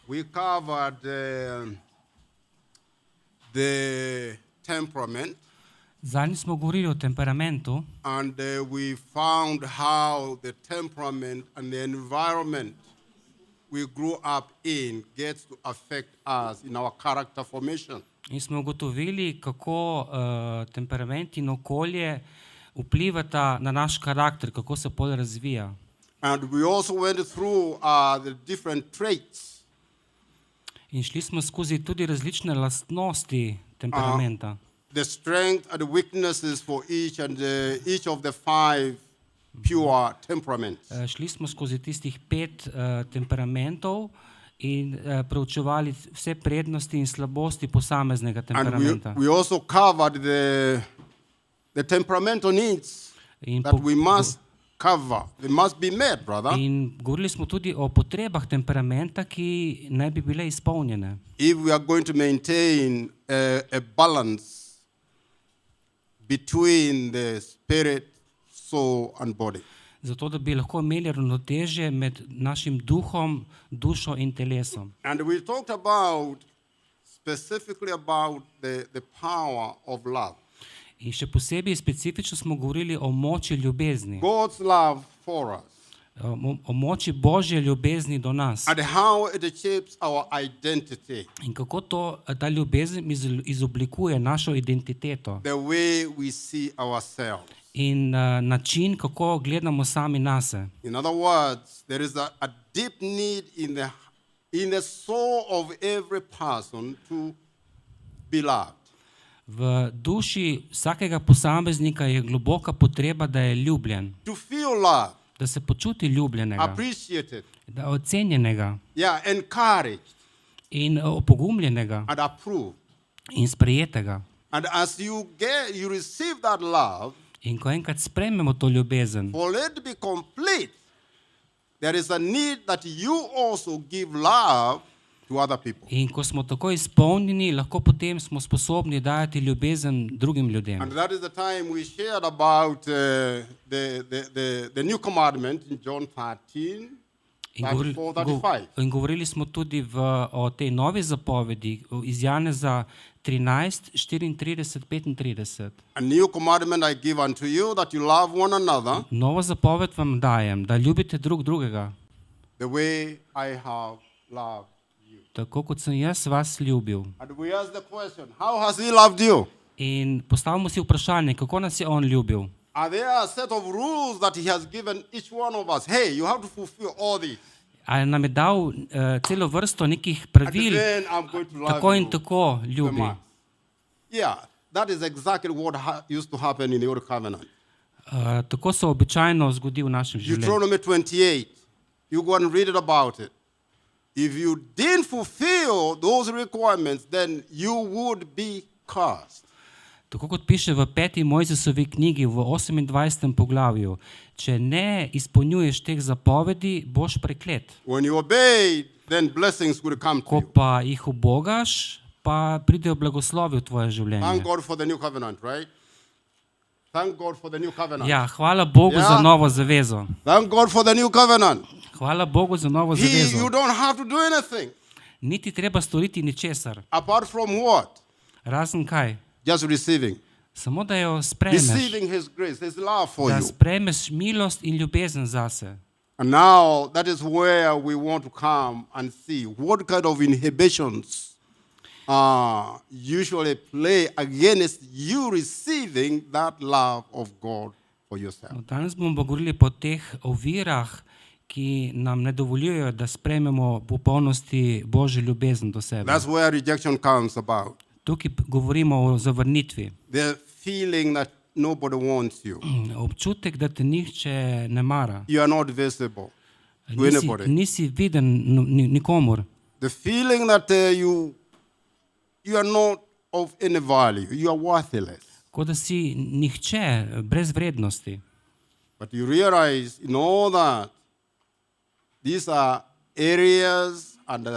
we covered the temperament, Zadnjič smo govorili o temperamentu and we found how the temperament and the environment we grew up in gets to affect us in our character formation. in smo ugotovili, kako temperament in okolje vplivata na naš karakter, kako se pol razvija. And we also went through the different traits In šli smo skozi tudi različne lastnosti temperamenta. the strength and the weaknesses for each and each of the 5 pure temperaments. Šli smo skozi tistih 5 temperamentov in preučevali vse prednosti in slabosti posameznega And temperamenta. we also covered the temperamental needs In, that we must cover. They must be met, brother. in govorili smo tudi o potrebah temperamenta, ki naj bi bile izpolnjene. If we are going to maintain a balance between the spirit, soul, and body. Zato, da bi lahko imeli ravnotežje med našim duhom, dušo in telesom. And we talked specifically about the power of love. In še posebej specifično smo govorili o moči ljubezni, God's love for us. o moči Božje ljubezni do nas. And how it shapes our identity. In kako ta ljubezen izoblikuje našo identiteto The way we see ourselves. in način, kako gledamo sami nase. In other words, there is a deep need in the soul of every person to be loved. V duši vsakega posameznika je globoka potreba, da je ljubljen, To feel loved, da se počuti ljubljenega, appreciated, da ocenjenega encouraged, in opogumljenega and approved. in sprejetega. And as you receive that love, In ko enkrat sprejmemo to ljubezen, for it to be complete, there is a need that you also give love to other people. in ko smo tako izpolnjeni, lahko potem smo sposobni dajati ljubezen drugim ljudem. And that is the time we shared about the new commandment in John 13, In 34, 35. in govorili smo tudi o tej novi zapovedi iz Janeza 13, 34, 35. A new commandment I give unto you, that you love one another Novo zapoved vam dajem, da ljubite drug drugega, the way I have loved you. tako kot sem jaz vas ljubil. And we ask the question, how has he loved you? In postavimo si vprašanje, kako nas je on ljubil. Are there a set of rules that he has given each one of us? Hey, you have to fulfill all these. Ali nam je dal celo vrsto nekih And pravil, then I'm going to love tako in you. tako ljubi. Yeah, that is exactly what used to happen in the Old Covenant. Tako se običajno zgodi v našem življenju. Deuteronomy 28, you go and read it about it. If you didn't fulfill those requirements, then you would be cursed. Tako kot piše v 5. Mojzesovi knjigi v 28. poglavju, če ne izpolnjuješ teh zapovedi, boš preklet. When you obeyed, then blessings would come to Ko you. pa jih ubogaš, pa pridejo blagoslovi v tvoje življenje. Thank God for the new covenant, right? Thank God for the new covenant. Ja, hvala Bogu Ja. za novo zavezo. Thank God for the new covenant. Hvala Bogu za novo You zavezo. don't have to do anything. Niti treba storiti ničesar. Apart from what? Razen kaj? Just receiving. Samo da jo sprejmeš. Receiving His grace, His love for Da you. sprejmeš milost in ljubezen zase. And now that is where we want to come and see what kind of inhibitions usually play against you receiving that love of God for yourself. Danes bomo govorili po teh ovirah, ki nam ne dovoljujejo, da sprejmemo v popolnosti Božjo ljubezen do sebe. That's where rejection comes about. Tukaj govorimo o zavrnitvi. The feeling that nobody wants you. Občutek, da te nihče ne mara. You are not visible to anybody. Nisi viden nikomur. The feeling that you are not of any value. You are worthless. Kot da si nihče, brez vrednosti. But you realize in all that these are areas and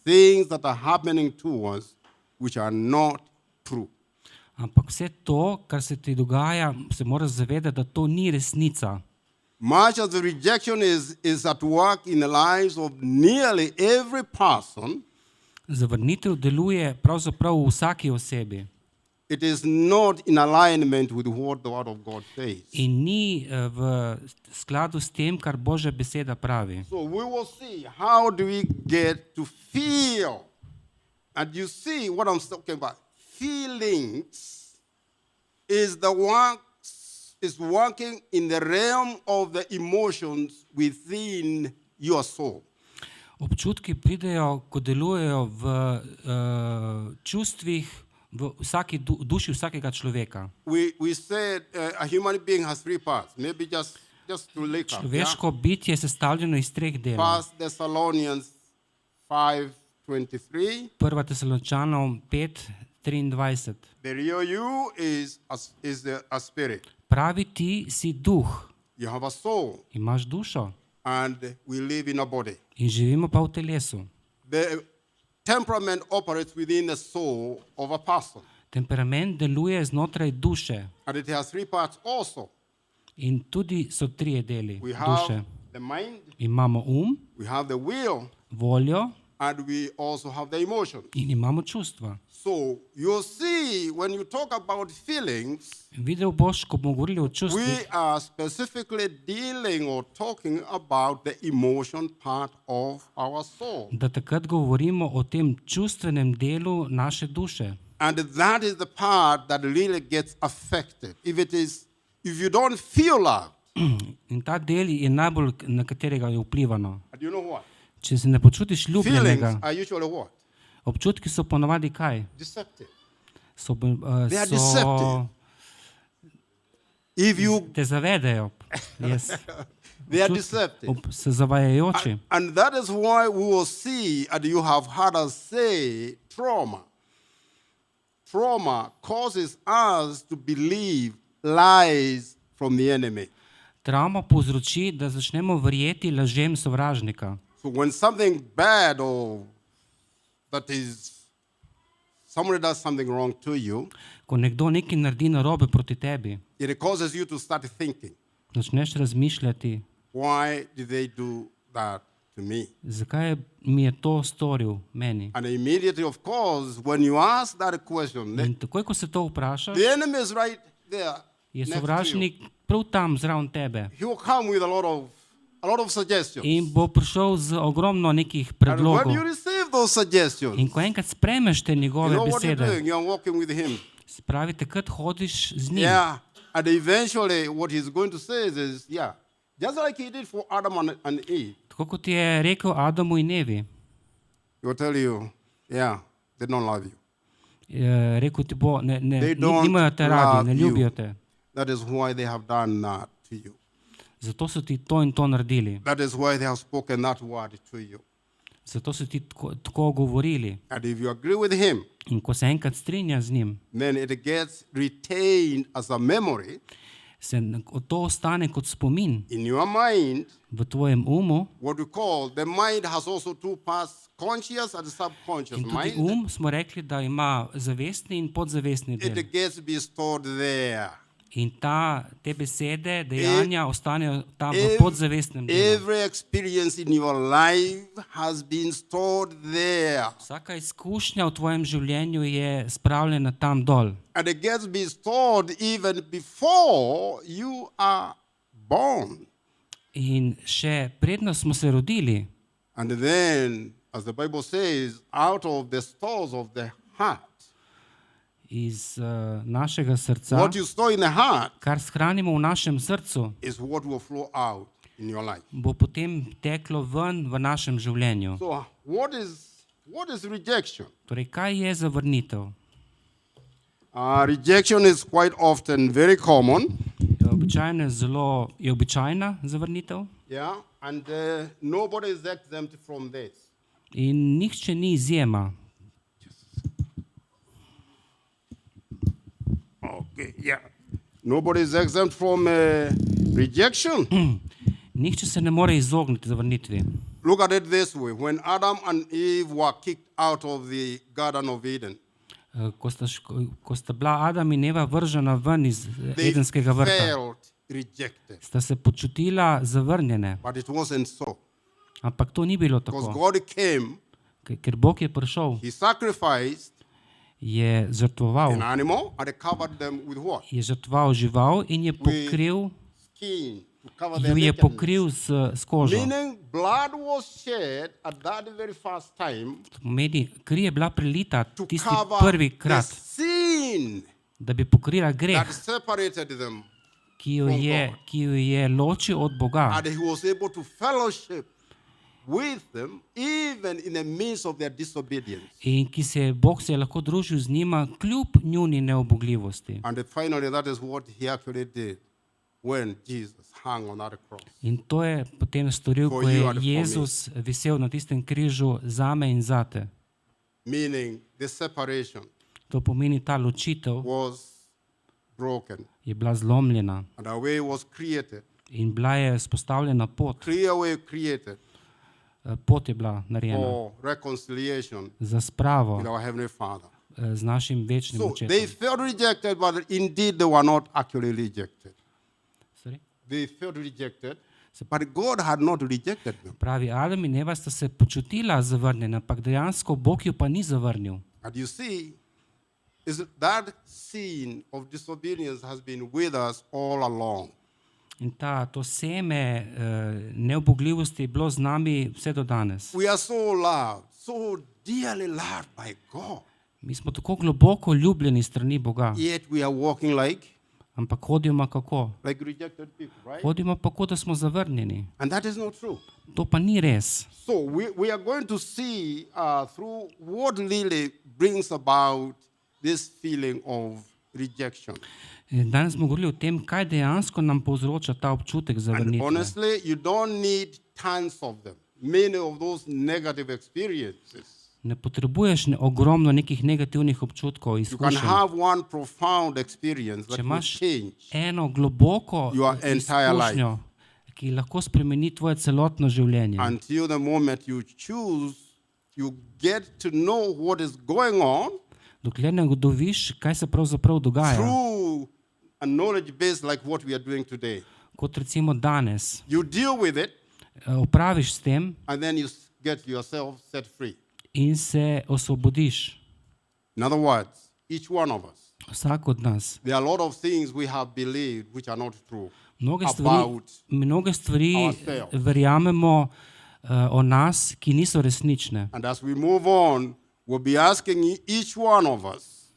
things that are happening to us which are not true. Ampak vse to, kar se ti dogaja, se moraš zavedati, da to ni resnica. Much of the rejection is at work in the lives of nearly every person. Zavrnitev deluje pravzaprav v vsaki osebi It is not in alignment with what the Word of God says. in ni v skladu s tem, kar Božja beseda pravi. So we will see how do we get to feel. And you see what I'm talking about. Feelings is working in the realm of the emotions within your soul. Občutki pridejo, ko delujejo v čustvih, v vsaki duši vsakega človeka. We said a human being has three parts. Maybe just to link up. Človeško bitje je sestavljeno iz treh delov. 1 Thessalonians 5:23. 1. Tesaloničanov 5:23. The real you is a spirit. Pravi, ti si duh, You have a soul, imaš dušo and we live in a body. in živimo pa v telesu. The temperament operates within the soul of a person, Temperament deluje znotraj duše and it has three parts also. in tudi so trije deli We duše. have the mind, Imamo we have the will, voljo and we also have the emotions. in imamo čustva. So you'll see when you talk about feelings, Videl boš, ko bomo govorili o we čustvih, are specifically dealing or talking about the emotion part of our soul. da takrat govorimo o tem čustvenem delu naše duše. And that is the part that really gets affected. If you don't feel loved, In ta del je najbolj, na katerega je vplivano. and you know what? Če se ne počutiš Feelings ljubljenega, are usually what? občutki so ponavadi kaj? Deceptive. They are deceptive. If you, te zavedajo. Yes. they are deceptive. So zavajajoči. And that is why we will see, and you have heard us say, trauma. Trauma causes us to believe lies from the enemy. Travma povzroči, da začnemo verjeti lažem sovražnika. So when something bad or that is, somebody does something wrong to you, Ko nekdo nekaj naredi narobe proti tebi, it causes you to start thinking, začneš razmišljati, why did they do that to me? zakaj mi je to storil meni. And immediately, of course, when you ask that question, In takoj, ko se to vprašaš, the enemy is right there. je next to you. sovražnik prav tam zraven tebe He will come with a lot of suggestions. in bo prišel z ogromno nekih And when predlogov. you receive those suggestions, In ko enkrat spremeš te you njegove know what you're besede, doing? You're walking with him. spravi, takrat hodiš z njim. Yeah. And eventually, what he's going to say is, yeah, just like he did for Adam and Eve, Tako kot je rekel Adamu in Evi, he will tell you, yeah, they don't love you. rekel ti bo, They don't nimajo te radi, ne love you. ljubijo te. That is why they have done that to you. Zato so ti to in to naredili. That is why they have spoken that word to you. Zato so ti tako govorili. And if you agree with him, In ko se enkrat strinja z njim, then it gets retained as a memory se to ostane kot spomin in your mind. v tvojem umu. What we call the mind has also two parts, conscious and subconscious In tudi mind. smo rekli, da ima zavestni in podzavestni del. It gets to be stored there. In te besede, dejanja ostanejo tam v Ev- podzavestnem delu. Every experience in your life has been stored there. Vsaka izkušnja v tvojem življenju je spravljena tam dol. And it gets to be stored even before you are born. In še predno smo se rodili, And then, as the Bible says, out of the stores of the heart, iz našega srca, what you store in the heart kar shranimo v našem srcu, is what will flow out in your life. bo potem teklo ven v našem življenju. So, what is rejection? Torej, kaj je zavrnitev? Rejection is quite often very common. Je običajna zavrnitev Yeah, and nobody is exempt from this. in nihče ni izjema. Okay, yeah. Nobody is exempt from rejection. Nihče se ne more izogniti zavrnitvi. Look at it this way. When Adam and Eve were kicked out of the Garden of Eden, Ko sta bila Adam in Eva vržena ven iz they Edenskega vrta, felt rejected. sta se počutila zavrnjene. But it wasn't so. Ampak to ni bilo Because tako. God came, Ker Bog je prišel, He sacrificed je žrtvoval. an animal and He covered them with what? Je žrtvoval žival in je pokril, Skin to cover their jo je nakedness. pokril s kožo. Meaning blood was shed at that very first time To pomeni, kri je bila prelita to tisti cover prvi the krat, sin da bi pokrila greh, that separated them. ki jo je ločil od Boga. And He was able to fellowship with them even in the midst of their disobedience. In ki Bog se je lahko družil z njima kljub njuni neobogljivosti. And finally, that is what He actually did when Jesus hung on that cross. In to je potem storil, For ko you je and for me. Jezus visel na tistem križu zame in zate. Meaning the separation To pomeni, ta ločitev was broken je bila zlomljena and a way was created, in bila je spostavljena pot. clear way created Pot je bila narejena for reconciliation za spravo with our Heavenly Father. z našim večnim So they očetom. felt rejected, but indeed they were not actually rejected. Sorry? They felt rejected, but God had not rejected them. Pravi, Adam in Eva sta se počutila zavrnjena, ampak dejansko Bog jo pa ni zavrnil. And you see, is that sin of disobedience has been with us all along. In to seme neobogljivosti je bilo z nami vse do danes. We are so loved, so dearly loved by God. Mi smo tako globoko ljubljeni strani Boga, Yet we are walking ampak hodimo kako? like rejected people, right? Hodimo pa kot da smo zavrnjeni. And that is not true. To pa ni res. So we are going to see through what really brings about this feeling of rejection. Danes smo govorili o tem, kaj dejansko nam povzroča ta občutek And zavrnitve. honestly, you don't need tons of them. Many of those negative experiences. Ne potrebuješ ogromno nekih negativnih občutkov, You can izkušenj. have one profound experience that Če will imaš change eno globoko your entire life. izkušnjo, ki lahko spremeni tvoje celotno življenje. until the moment you choose, you get to know what is going on Dokler ne ugotoviš, kaj se pravzaprav dogaja, through a knowledge base like what we are doing today. kot recimo danes, You deal with it opraviš s tem and then you get yourself set free. in se osvobodiš. In other words, each one of us, Vsak od nas. there are a lot of things we have believed which are not true Mnoge stvari ourselves. verjamemo o nas, ki niso resnične. And as we move on, we'll be asking each one of us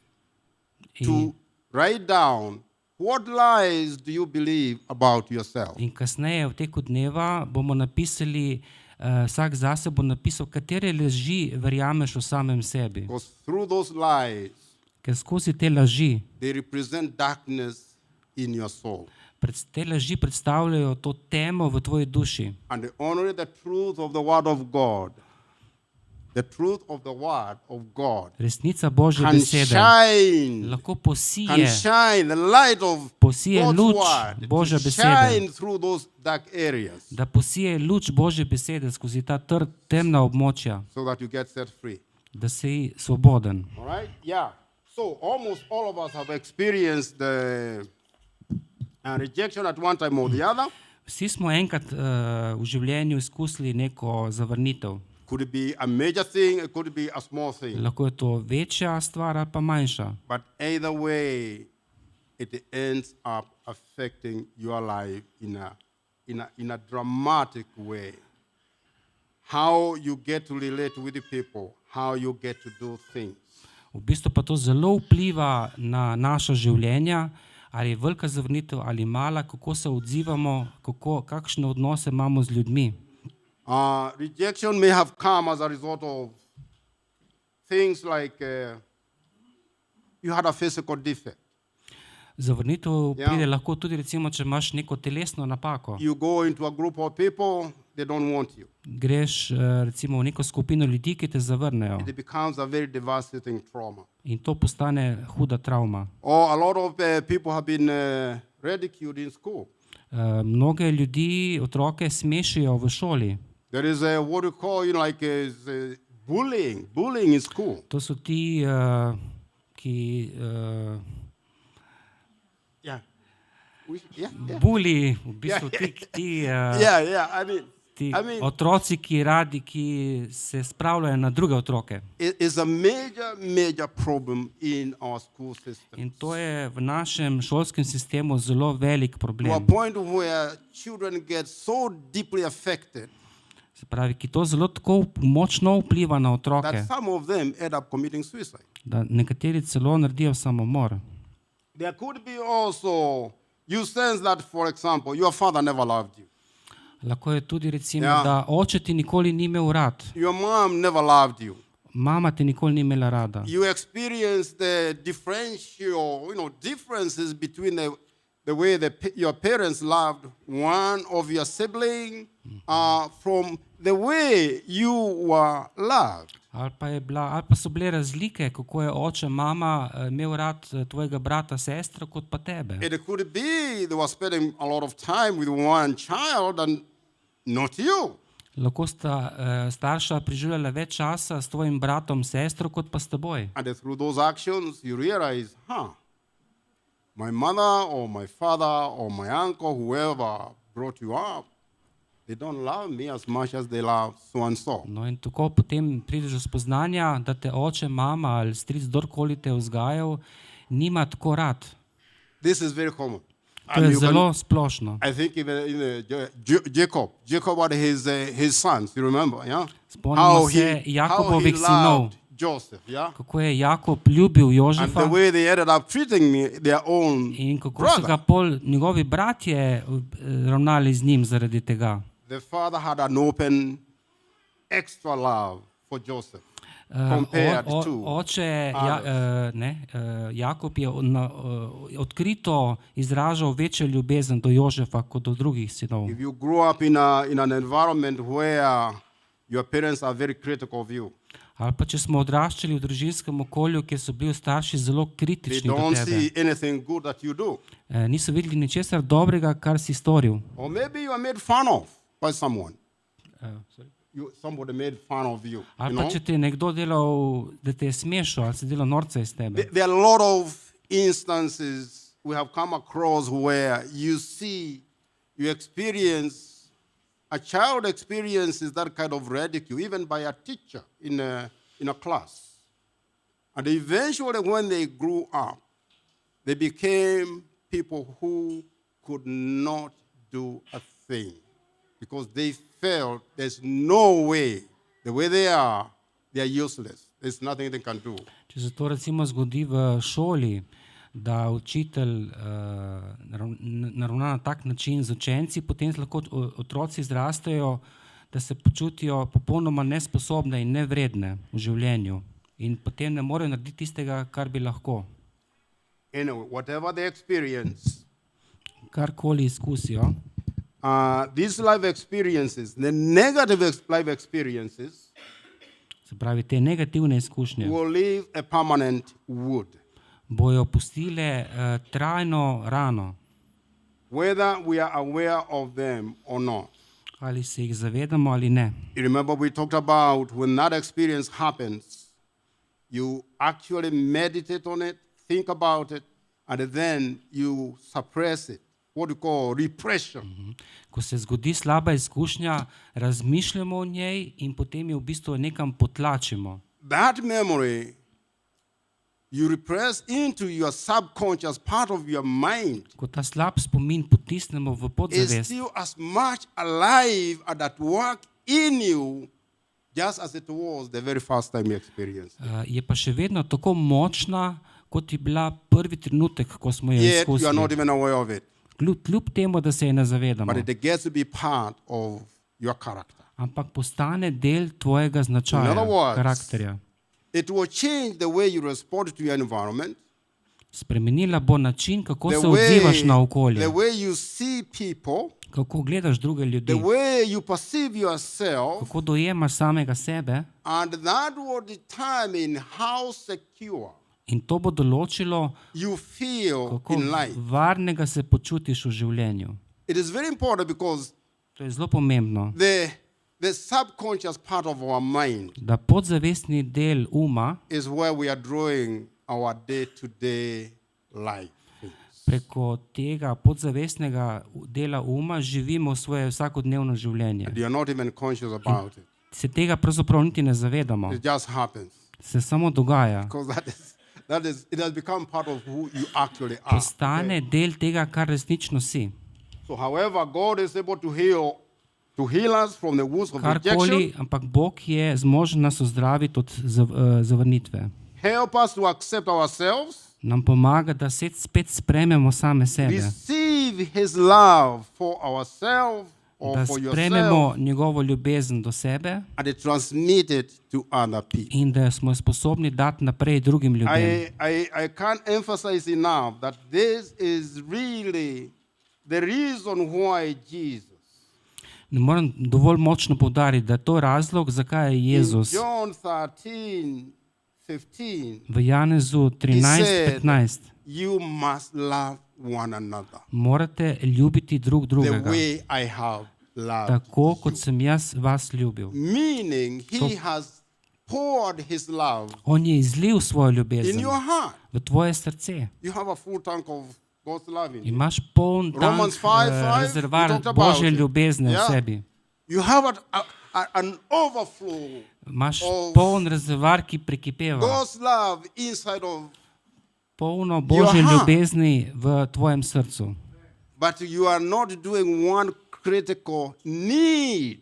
to write down what lies do you believe about yourself. In kasneje v teku dneva bomo napisali, vsak zase bo napisal, katere laži verjameš o samem sebi. Because through those lies, Ker skozi te laži, they represent darkness in your soul. te laži predstavljajo to temo v tvoji duši. And only the truth of the Word of God, the truth of the Word of God Resnica Božje can besede shine, lahko can shine the light of posije God's luč Word Božje to besede. shine through those dark areas Da posije luč Božje besede skozi ta temna območja, so that you get set free. da si svoboden. All right? Yeah. So almost all of us have experienced the rejection at one time or the other. Vsi smo enkrat v življenju izkusili neko zavrnitev. Could it be a major thing? It could be a small thing. Lahko je to večja stvar ali pa manjša. But either way, it ends up affecting your life in a dramatic way. How you get to relate with the people, how you get to do things. V bistvu pa to zelo vpliva na naša življenja, ali je velika zavrnitev ali mala, kako se odzivamo, kakšne odnose imamo z ljudmi. Rejection may have come as a result of things like you had a physical defect. Zavrnitev pride lahko tudi recimo, če imaš neko telesno napako. You go into a group of people, they don't want you. Greš recimo v neko skupino ljudi, ki te zavrnejo. It becomes a very devastating trauma. In to postane huda travma. Or a lot of people have been ridiculed in school. Mnoge ljudi, otroke smešijo v šoli. There is what you call, bullying in school. To so ti, ki Buli, v bistvu ti I mean, otroci, ki se spravljajo na druge otroke. it is a major problem in our school system. In to je v našem šolskem sistemu zelo velik To a problem. point where children get so deeply affected Se pravi, ki to zelo tako močno vpliva na otroke, that some of them end up committing suicide. da nekateri celo naredijo samomor. There could be also, you sense that, for example, your father never loved you. Lahko je tudi recimo, Ja. da oče ti nikoli ni imel rad, Your mom never loved you. mama te nikoli ni imela rada. You experience the differences between the way your parents loved one of your sibling from the way you were loved. Ali pa so bile razlike, kako je oče, mama imel rad tvojega brata, sestro, kot pa tebe. It could be they were spending a lot of time with one child and not you. Lahko sta starša preživljala več časa s tvojim bratom, sestro, kot pa s teboj. And through those actions, you realize, my mother or my father or my uncle, whoever brought you up, they don't love me as much as they love so and so. No in tako potem prideš do spoznanja, da te oče, mama ali stric, kdorkoli te je vzgajal, nima tako rad. This is very common. To je zelo splošno. I think even Jacob had his sons, you remember, yeah? Spomnimo se Jakobovih sinov, loved Joseph, yeah? kako je Jakob ljubil And the Jožefa way they ended up treating their own in kako so ga pol njegovi bratje ravnali z njim zaradi tega. The father had an open, extra love for Joseph compared to Oče Jakob je odkrito izražal večjo ljubezen do Jožefa kot do drugih sinov. If you grow up in an environment where your parents are very critical of you, Ali pa če smo odraščali v družinskem okolju, kjer so bili starši zelo they kritični do don't tebe, see anything good that you do. Niso videli ničesar dobrega, kar si storil. Or maybe you are made fun of by someone. Somebody made fun of you. Ali pa če ti je nekdo delal, da te je smešal, ali si delal norca iz tebe. There are a lot of instances we have come across where a child experiences that kind of ridicule, even by a teacher in a class. And eventually, when they grew up, they became people who could not do a thing because they felt there's no way, the way they are useless. There's nothing they can do. Če se to recimo zgodi v šoli, da učitelj naravna na tak način z učenci, potem lahko otroci zrastejo, da se počutijo popolnoma nesposobne in nevredne v življenju in potem ne morejo narediti tistega, kar bi lahko. Anyway, whatever they experience, Karkoli izkusijo, these life experiences, the negative life experiences, se pravi te negativne izkušnje, will leave a permanent wound. bojo pustile trajno rano, Whether we are aware of them or not. ali se jih zavedamo ali ne. You remember we talked about when that experience happens, you actually meditate on it, think about it, and then you suppress it. What we call repression. Ko se zgodi slaba izkušnja, razmišljamo o njej in potem jo v bistvu nekam potlačimo. That memory you repress into your subconscious part of your mind Ko ta slab spomin potisnemo v is podzavest, still as much alive and at work in you just as it was the very first time you experienced it. je pa še vedno tako močna, kot je bila prvi trenutek, ko smo jo Yet you are not izkusili. even aware of it. Kljub temu, da se je ne zavedamo, But it gets to be part of your character. ampak postane del tvojega In značaja, other words, karakterja. It will change the way you respond to your environment, Spremenila bo način, kako se odzivaš na okolje, the way you see people, kako gledaš druge ljudi, the way you perceive yourself, kako dojemaš samega sebe, and that will determine how secure in to bo določilo, you feel kako in life. varnega se počutiš v življenju. It is very important because To je zelo pomembno, the subconscious part of our mind da podzavestni del uma is where we are drawing our day-to-day life things. preko tega podzavestnega dela uma živimo svoje vsakodnevno življenje. And you're not even conscious about it. Se tega pravzaprav niti ne zavedamo, It just happens. se samo dogaja. Because it has become part of who you actually are. Postane del tega, kar resnično si. So however God is able to heal us from the wounds of Karkoli, rejection, ampak Bog je zmožen nas ozdraviti od zavrnitve. help us to accept ourselves, Nam pomaga, da se spet sprejmemo same sebe, receive His love for ourselves or da for yourself, sprejmemo njegovo ljubezen do sebe and to transmit it to other people. in da smo sposobni dati naprej drugim ljudem. I can't emphasize enough that this is really the reason why Jesus, Ne moram dovolj močno poudariti, da je to razlog, zakaj je in Jezus John 13:15, v Janezu He 13:15 said, you must love one another morate ljubiti drug the drugega, way I have loved tako kot sem jaz vas ljubil. Meaning He has poured His love On je izlil svojo in ljubezen your heart. v tvoje srce. You have a full tank of God's love in you. Imaš poln tank, Romans 5:5, rezervar we talked about Božje it. ljubezne v Yeah. sebi. You have an overflow Imaš of poln rezervar, ki prekipeva. God's love inside of, Polno Božje heart. ljubezni v tvojem srcu. but you are not doing one critical need.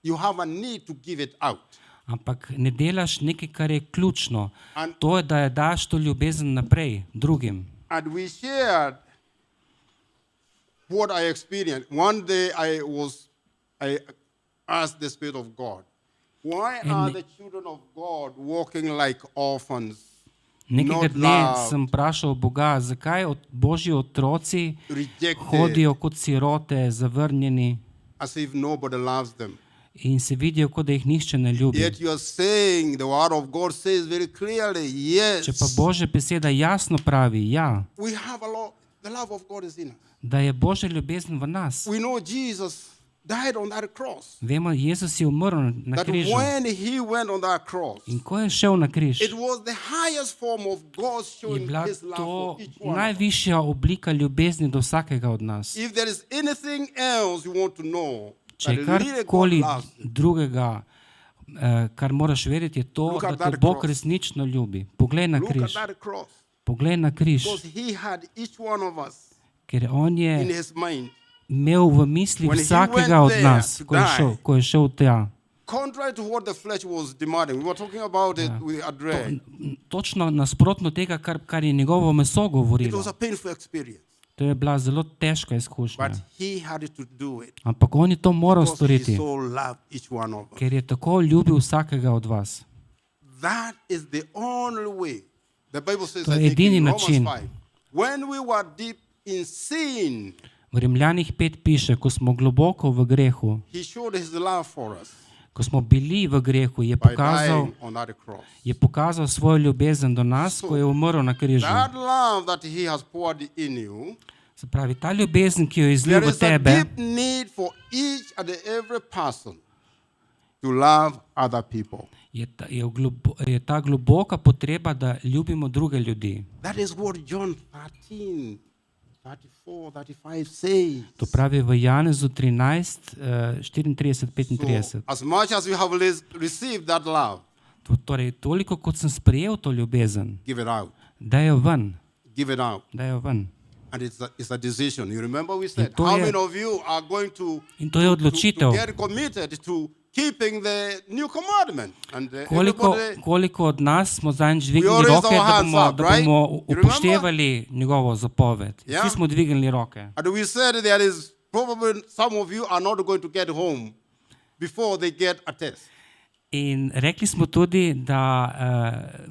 You have a need to give it out. Ampak ne delaš nekaj, kar je ključno. And- To je, da je daš to ljubezen naprej drugim. And we shared what I experienced. One day I asked the Spirit of God, why are the children of God walking like orphans? Nekega Not dne loved. sem vprašal Boga, zakaj Božji otroci Rejected, hodijo kot sirote, zavrnjeni as if nobody loves them. in se vidijo, kot da jih nihče ne ljubi. Yet you are saying, the word of God says very clearly, yes, Če pa Božja beseda jasno pravi, ja, we have a lot, the love of God is in us. da je Božja ljubezen v nas. We know Jesus died on that cross. Vemo, Jezus je umrl na That križu when He went on that cross, in ko je šel na križ, it was the highest form of God je showing bila His love to for each one. najvišja oblika ljubezni do vsakega od nas. If there is anything else you want to know, Če je that really God karkoli loves you, drugega, kar moraš vedeti, je to, Look at da te that Bog cross. resnično ljubi. Poglej na look at križ. that cross. Poglej na križ, Because He had each one of us ker on in je His mind. imel v mislih When he vsakega went od there nas, to ko je šel tja. Contrary to what the flesh was demanding. We were talking about it with Adre. Točno nasprotno tega, kar je njegovo meso It govorilo. was a painful experience. To je bila zelo težka izkušnja. But He had to do it. Ampak on je to moral Because He storiti, so loved each one of us. ker je tako ljubil vsakega od vas. That is the only way. The Bible says To je I think edini in Romans način. 5. When we were deep in sin, V Rimljanih 5 piše, ko smo globoko v grehu, He showed His love for us ko smo bili v grehu, by dying on that cross. je pokazal svojo ljubezen do nas, ko je umrl na križu. That love that He has poured in you, Se pravi, ta ljubezen, ki jo je izlil there v is a tebe, deep need for each and every person to love other people. je ta globoka potreba, da ljubimo druge ljudi. That is what John 13, 34, 35 says. To pravi v Janezu 13, 34, 35. So, as much as you have received that love, Torej, toliko kot sem sprejel to ljubezen, give it out. daj jo ven, Give it out. daj jo ven. And it's a decision. You remember we said, to how je- many of you are going to, In to je odločitev. to get committed to keeping the new commandment? And Koliko, everybody, koliko od nas smo zadnjič We dvignili all raise roke, our da hands bomo, up, da right? bomo You remember? upoštevali njegovo zapoved? Yeah. Vsi smo dvignili roke. and we said there is probably some of you are not going to get home before they get a test. In rekli smo tudi, da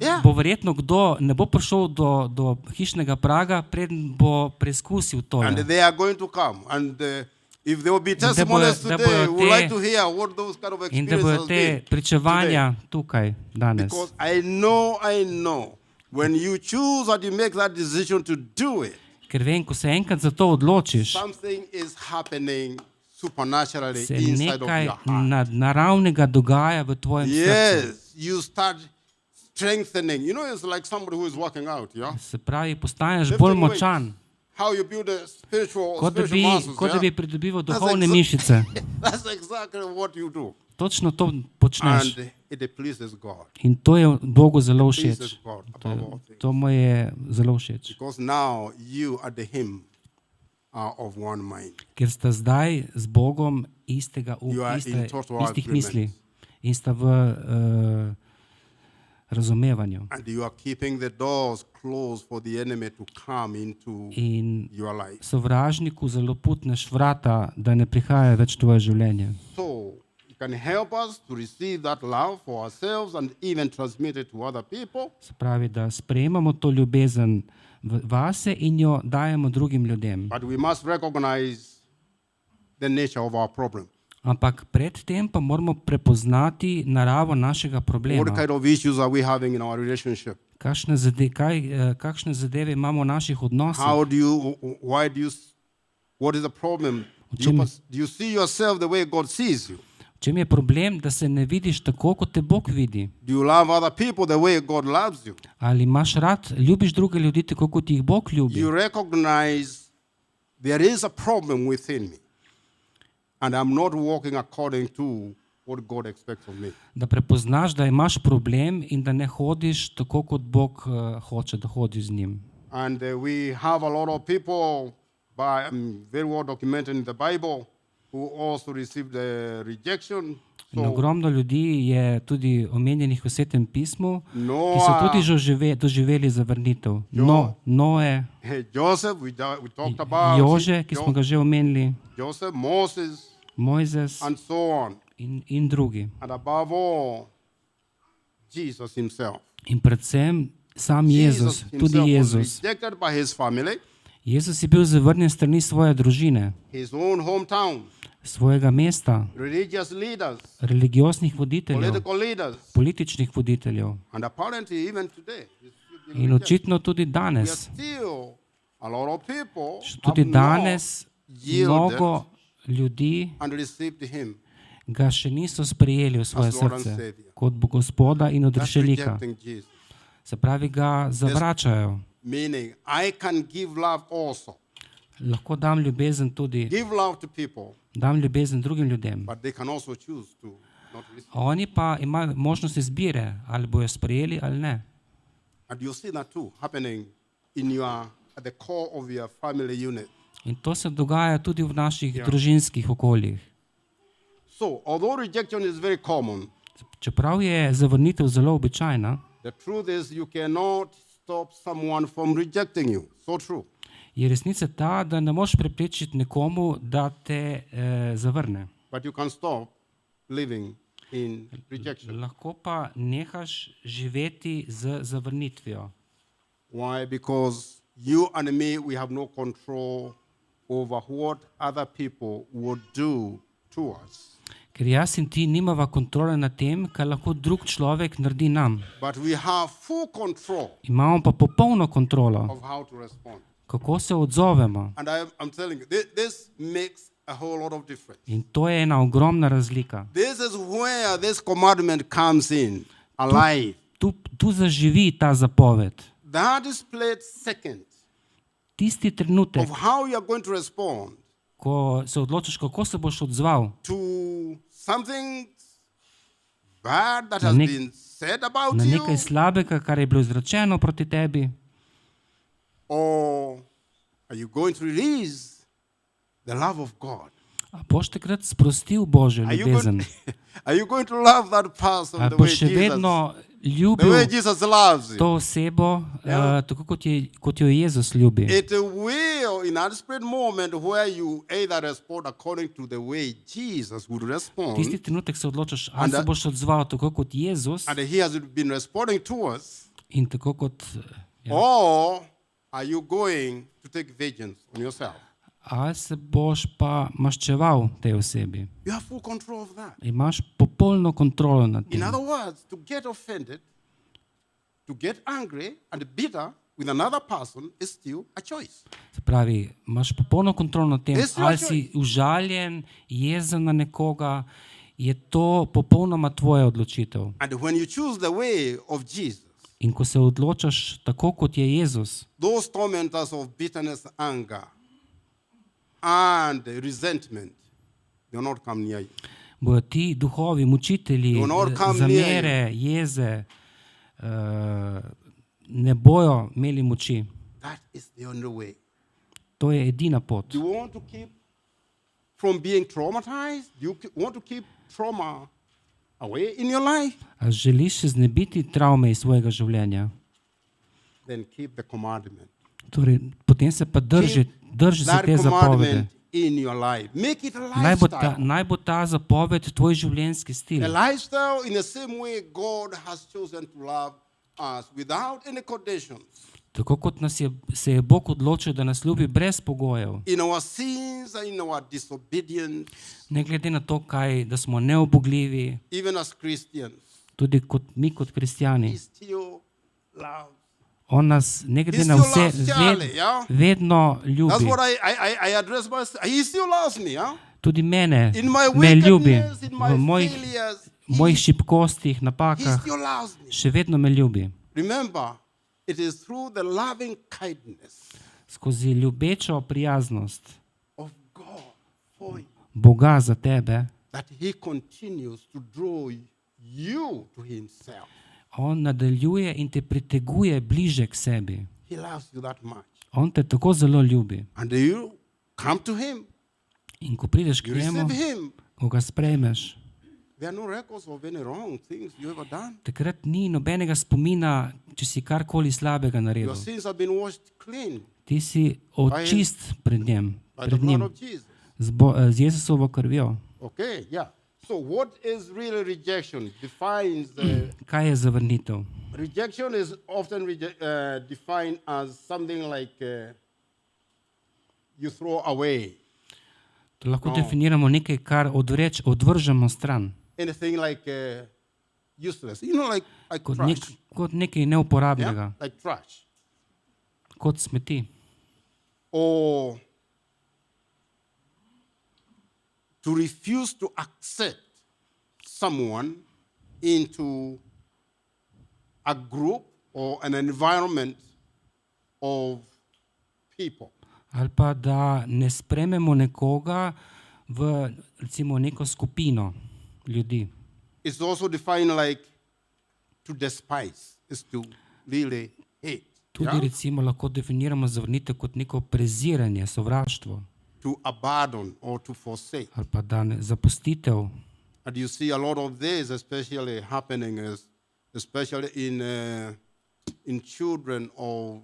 Ja. bo verjetno kdo ne bo prišel do hišnega praga, preden bo preizkusil to. And they are going to come. And if there will be testimonies da today, bojo we would like te- to hear what those kind of In da experiences bodo have te been. pričevanja tukaj danes. Because I know, when you choose and you make that decision to do it, Ker vem, ko se enkrat za to odločiš, something is happening supernaturally se inside of nekaj your heart. nadnaravnega dogaja v tvojem srcu. Yes, you start strengthening. You know, it's like somebody who is working out, yeah? Se pravi, postaješ Lifting bolj weights. močan. how you build a spiritual muscles. Kot da Yeah? bi pridobival That's duhovne exa- mišice. That's exactly what you do. Točno to počneš. And it pleases God. In to je Bogu zelo Pleases všeč. God above all things. To mu je zelo všeč. Because now you and him are of one mind. Ker sta zdaj z Bogom istega You are in total istih agreement. misli in sta v razumevanju. And you are keeping the doors closed for the enemy to come into In your life. sovražniku zelo putneš vrata, da ne prihaja več v tvoje življenje. So you can help us to receive that love for ourselves and even transmit it to other people. Se pravi, da sprejemamo to ljubezen vase in jo dajemo drugim ljudem. But we must recognize the nature of our problem. Ampak predtem pa moramo prepoznati naravo našega What problema. kind of issues are we having in our relationship? Kakšne zadeve imamo v naših odnosih? What is the problem? čem- Do you see yourself the way God sees you? V čem je problem, da se ne vidiš tako, kot te Bog vidi? Do you love other people the way God loves you? Ali imaš rad, ljubiš druge ljudi tako, kot jih Bog ljubi? You recognize there is a problem within me, and I'm not walking according to what God expects of me. Da prepoznaš, da imaš problem in da ne hodiš tako, kot Bog hoče, da hodiš z njim. And we have a lot of people, very well documented in the Bible, who also received the rejection. In ogromno ljudi je tudi omenjenih v Svetem pismu, ki so Noah, tudi doživeli zavrnitev. Noe, Joseph, we talked about Jože, ki smo ga že omenili, Joseph, Moses, Mojzes and so on. in drugi. And above all, Jesus himself. In predvsem sam Jezus, tudi himself was Jezus. rejected by his family, Jezus je bil zavrnjen strani svoje družine, his own hometown, svojega mesta, religious leaders, religioznih voditeljev, political leaders, političnih voditeljev. and apparently even today, In očitno tudi we are danes, still a lot of people tudi have not danes yielded mnogo ljudi and received him ga še niso sprejeli v svoje as Lord and srce Savior. kot Gospoda in That's odrešenika. rejecting Jesus. Se pravi, ga zavračajo. Meaning, I can give love also. Lahko dam ljubezen tudi, Give love to people, dam ljubezen drugim ljudem. but they can also choose to not receive. Oni pa imajo možnost izbire, ali bojo sprejeli ali ne. And you see that too happening at the core of your family unit. In to se dogaja tudi v naših družinskih okoljih. So, although rejection is very common, Čeprav je zavrnitev zelo običajna, the truth is you cannot stop someone from rejecting you. So true. je resnica ta, da ne moreš preprečiti nekomu, da te zavrne. But you can stop living in rejection. Lahko pa nehaš živeti z zavrnitvijo. Why? Because you and me, we have no control over what other people would do to us. Ker jaz in ti nimava kontrole nad tem, kar lahko drug človek naredi nam. But we have full control Imamo pa popolno kontrolo, of how to respond. kako se odzovemo. And I'm telling you, this makes a whole lot of difference. In to je ena ogromna razlika. This is where this commandment comes in alive. Tu zaživi ta zapoved. That is split second Tisti trenutek, of how you are going to respond ko se odločiš, kako se boš odzval to something bad that Na has nek- been said about na you, nekaj slabega, kar je bilo izrečeno proti tebi, or are you going to release the love of God? a boš takrat sprostil Božjo Are you ljubezen. are you going to love that person A the way boš še Jesus, vedno the ljubil way Jesus loves you? to osebo, Ja. tako kot jo Jezus ljubi. It will, in that split moment where you either respond according to the way Jesus would respond, Tisti trenutek se odločaš, ali se And- boš odzval tako kot Jezus and He has been responding to us, in tako kot, or are you going to take vengeance on yourself? ali se boš pa maščeval tej osebi. You have full control of that. Imaš popolno kontrolo nad In tem. other words, to get offended, to get angry and bitter with another person is still a choice. Se pravi, imaš popolno kontrolo nad tem, It's your ali si užaljen, jezen na nekoga, je to popolnoma tvoja odločitev. And when you choose the way of Jesus, In ko se odločaš tako, kot je Jezus, those tormentors of bitterness, anger, and resentment, they will not come near you. bojo ti duhovi, mučitelji, Do not come near zamere, jeze, ne bojo imeli moči. That is the only way. To je edina pot. Do you want to keep from being traumatized? Do you want to keep trauma away in your life? A želiš se znebiti travme iz svojega življenja? Then keep the commandment. Torej, potem se pa drži se That te zapovedi. commandment in your life. Make it a lifestyle. Naj bo ta zapoved tvoj življenjski stil. A lifestyle in the same way God has chosen to love us without any conditions. Tako kot se je Bog odločil, da nas ljubi brez pogojev. In our sins and in our disobedience, Ne glede na to, da smo neobogljivi, even as Christians, tudi mi kot kristjani. He still loves. On nas, ne glede He na still vse, loves Charlie, yeah? vedno That's ljubi. what I address myself. He still loves me, yeah? Tudi mene In my me ljubi. wickedness, in my V mojih failures, šibkostih, He napakah, still loves me. še vedno me ljubi. Remember, it is through the loving kindness Skozi ljubečo prijaznost of God for you Boga za tebe, that He continues to draw you to Himself. On nadaljuje in te priteguje bliže k sebi. He loves you that much. On te tako zelo ljubi. And you come to Him, In ko prideš k you njemu, receive Him. ko ga sprejmeš, There are no records of any wrong things you ever done. takrat ni nobenega spomina, če si karkoli slabega Your naredil. sins have been washed clean Ti si očist pred njim, by the pred blood njim of Jesus. z Jezusovo krvjo. Okay, yeah. So what is really rejection? Defines Kaj je zavrnitev? rejection is often defined as something like you throw away. To lahko definiramo nekaj, kar odvržemo stran, Anything like useless. You know, like kot, trash. kot nekaj Yeah? neuporabnega, Like trash. kot smeti. Or to refuse to accept someone into a group or an environment of people. Ali pa da ne sprememo nekoga v recimo neko skupino ljudi. It's also defined like to despise, is to really hate. Tudi Yeah? recimo lahko definiramo zavrnitev kot neko preziranje, sovraštvo, To abandon or to forsake. ali pa da zapustitev. And you see a lot of this especially happening especially in children of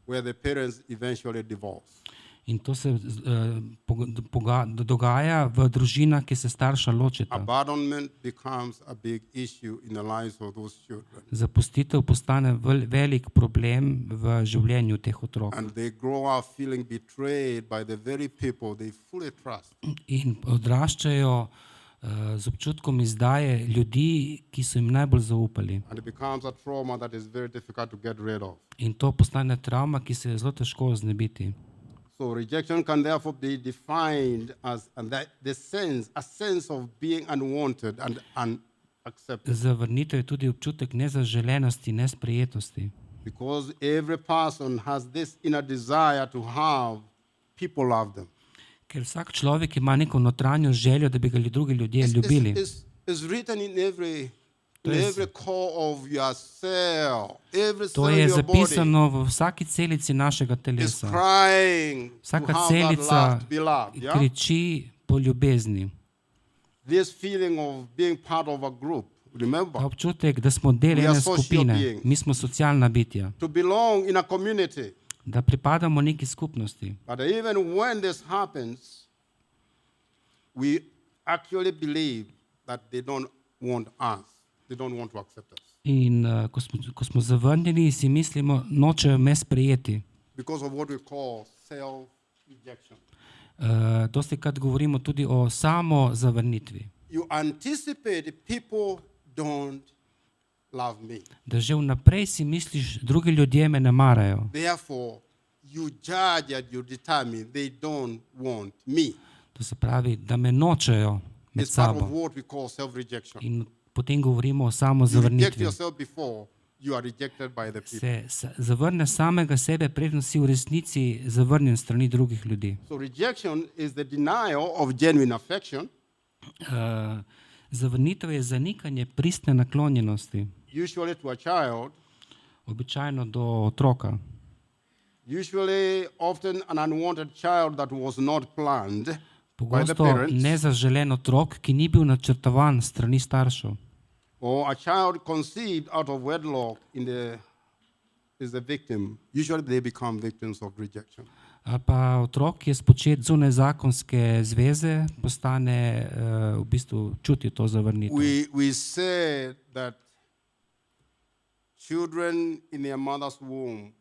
where the parents eventually divorce. In to se dogaja v družinah, ki se starša ločita. Abandonment becomes a big issue in the lives of those children. Zapustitev postane velik problem v življenju teh otrok. And they grow up feeling betrayed by the very people they fully trust. In odraščajo z občutkom izdaje ljudi, ki so jim najbolj zaupali. And it becomes a trauma that is very difficult to get rid of. In to postane travma, ki se je zelo težko znebiti. So rejection can therefore be defined as a sense of being unwanted and unaccepted. Zavrnitev je tudi občutek nezaželenosti, nesprejetosti. Because every person has this inner desire to have people love them. Ker vsak človek ima neko notranjo željo, da bi ga drugi ljudje ljubili. It's written in every core of yourself, every To cell in je your body zapisano v vsaki celici našega is telesa. crying to Vsaka have that celica love, to be loved. Yeah? kriči po ljubezni. This feeling of being part of a group, remember, Ta občutek, da smo del We are ene social skupine, beings. mi smo socialna bitja, to belong in a community. da pripadamo neki skupnosti. But even when this happens, we actually believe that they don't want us. They don't want to accept us. In ko smo zavrnjeni, si mislimo, nočejo me sprejeti. Because of what we call self-rejection. Dostikrat govorimo tudi o samo zavrnitvi. You anticipate people don't love me. Da že vnaprej si misliš, drugi ljudje me ne marajo. Therefore, you judge and you determine they don't want me. To se pravi, da me nočejo med It's part of sabo. what we call self-rejection. In potem govorimo o samo You reject zavrnitvi. yourself before you are rejected by the people. zavrne samega sebe, preden si v resnici zavrnjen strani drugih ljudi. So rejection is the denial of genuine affection, Zavrnitev je zanikanje pristne naklonjenosti, usually to a child, običajno do otroka. usually often an unwanted child that was not planned by the Pogosto parents, nezaželen otrok, ki ni bil načrtovan s strani staršev. or a child conceived out of wedlock is the victim. Usually they become victims of rejection. Ali pa otrok, ki je spočet zunaj zakonske zveze, postane v bistvu čuti to zavrnitev. We say that children in their mother's womb,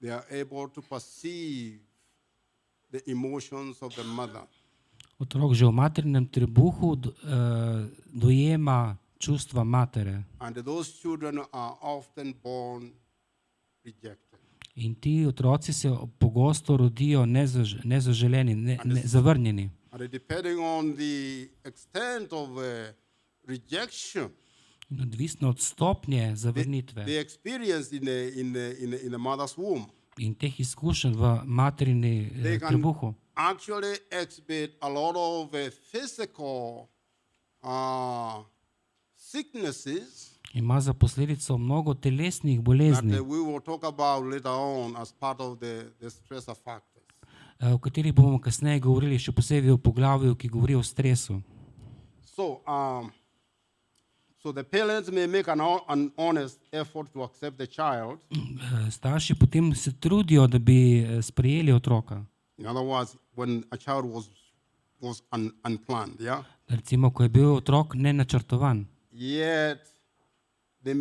they are able to perceive the emotions of the mother. Otrok že v materinem trebuhu dojema čustva matere And those children are often born rejected. in ti otroci se pogosto rodijo nezaželeni, zavrnjeni. And depending on the extent of rejection, In odvisno od stopnje zavrnitve they experience in the mother's womb, in teh izkušenj v materini they can trebuhu, actually exhibit a lot of physical sicknesses ima za posledico mnogo telesnih that bolezni, we will talk about later on as part of the stressor factors. o katerih bomo kasneje govorili, še posebej v poglavju, ki govori o stresu. So the parents may make an honest effort to accept the child. Starši potem se trudijo, da bi sprejeli otroka. In other words, when a child was unplanned, yeah? Recimo, ko je bil otrok nenačrtovan, Yet they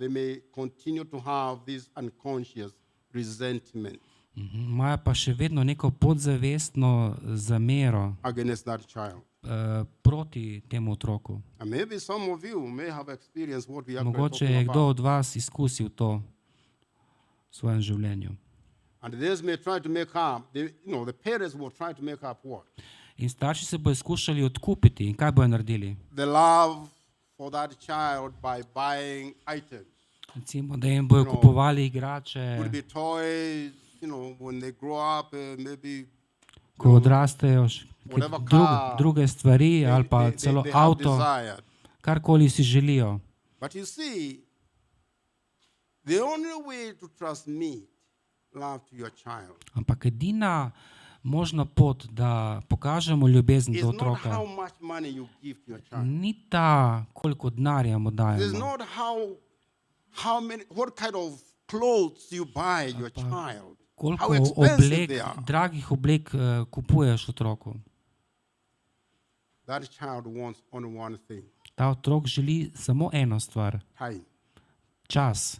may continue to have this unconscious resentment imajo pa še vedno neko podzavestno zamero against that child. proti temu otroku. And maybe some of you may have experienced what we are Mogoče talking je kdo about. od vas izkusil to v svojem življenju. And this may try to make up, the parents will try to make up what? In starši se bodo skušali odkupiti. In kaj bodo naredili? The love for that child by buying items. Recimo, da jim bodo kupovali igrače, Could be toys, when they grow up, maybe ko odrastejo, whatever car druge stvari ali pa celo they have avto, desired. karkoli si želijo. But you see, the only way to transmit love to your child Ampak edina možna pot, da pokažemo ljubezen is do not otroka, how much money you give to your child. ni ta, koliko denarja mu It's dajemo, not what kind of clothes you buy your child. koliko How expensive oblek, they are. dragih oblek kupuješ otroku. That child wants only one thing: Ta otrok želi samo eno stvar, time. čas,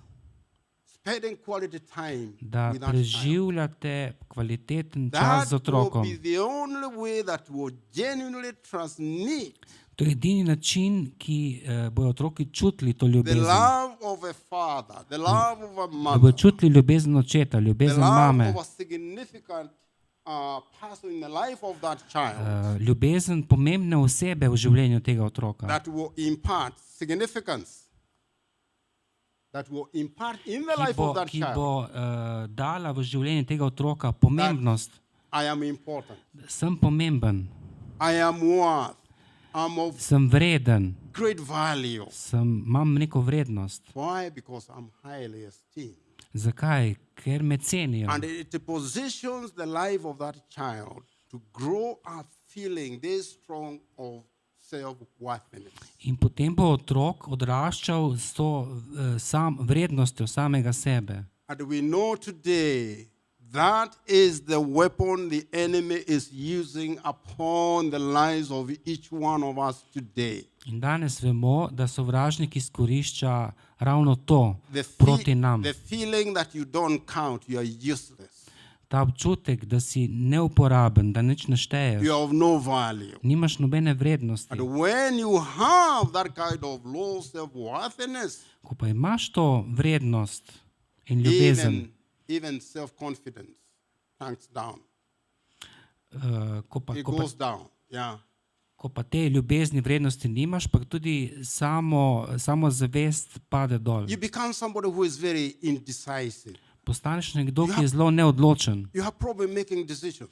Spending quality time da with that child. preživljate kvaliteten čas That z will otrokom. be the only way that will genuinely transmit To je edini način, ki bodo otroki čutili to the ljubezen. love of a father, the love of a Da bodo mother, čutili ljubezen očeta, the ljubezen love mame, of a significant person in the life of that child ljubezen pomembne osebe v življenju tega otroka, that will impart significance, that will impart in the life of that ki child. bo dala v življenje tega otroka pomembnost. I am important. Sem pomemben, I am worth. I'm of sem vreden, great value. imam neko vrednost. Why? Because I'm highly esteemed. Zakaj? Ker me cenijo. And it positions the life of that child to grow up feeling this strong of self-worthiness. In potem bo otrok odraščal s to vrednostjo samega sebe. And we know today that is the weapon the enemy is using upon the lives of each one of us today. In danes vemo, da sovražnik izkorišča ravno to proti nam. The feeling that you don't count, you are useless. Ta občutek, da si neuporaben, da nič ne šteješ, You are of no value. nimaš nobene vrednosti. And when you have that kind of low self-worthiness, Ko pa imaš to vrednost in ljubezen, even self-confidence tanks down. ko It goes down. Yeah. Ko pa te ljubezni vrednosti nimaš, pa tudi samo zavest pade dol. You become somebody who is very indecisive. Postaneš nekdo, ki je zelo neodločen. You have problem making decisions.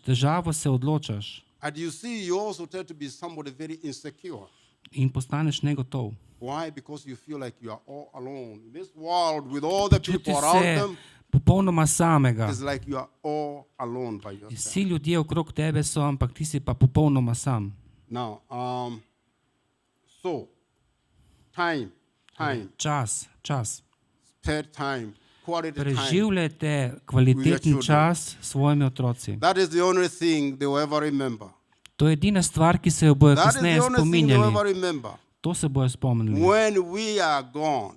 Težavo se odločaš And you see, you also tend to be somebody very insecure. in postaneš negotov. Why? Because you feel like you are all alone. In this world, with all the people Čutiš around se them, popolnoma samega. it's like you are all alone by yourself. Vsi ljudje okrog tebe so, ampak ti si pa popolnoma sam. Now, so, time, Čas. spare time, quality time. Preživljajte kvaliteten čas s svojimi otroci. That is the only thing they will ever remember. To je edina stvar, ki se jo bojo That is kasneje the only thing they will ever spominjali. remember. To se bojo spomnili. When we are gone,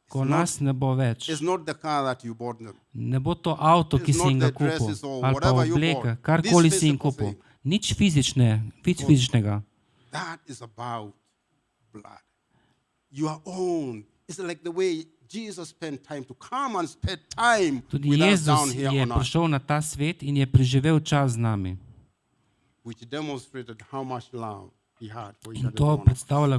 Ko nas ne bo več. it's not the car that you bought them. Ne bo to avto, ki si jim ga kupil, ali pa obleka, karkoli si jim kupil. Nič fizičnega. That is about blood. Your own. It's like the way Jesus spent time to come and spend time Tudi with us down Jezus here je on earth, prišel na ta svet in je preživel čas z nami. which demonstrated how much love he had for each In and to every one of us. predstavlja,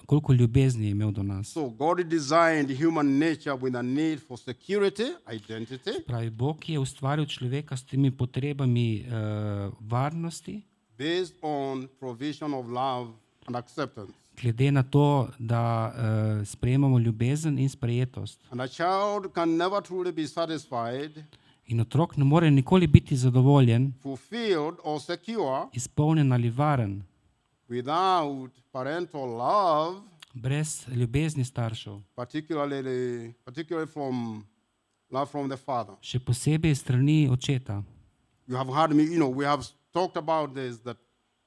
koliko ljubezni je imel do nas. So God designed human nature with a need for security, identity, Pravi, Bog je ustvaril človeka s temi potrebami varnosti, based on provision of love and acceptance. glede na to, da sprejemamo ljubezen in sprejetost. And a child can never truly be satisfied, In otrok ne more nikoli biti zadovoljen, fulfilled, or secure izpolnjen ali varen, without parental love, brez ljubezni staršev, particularly from love from the father. še posebej strani očeta. You have heard me, we have talked about this, that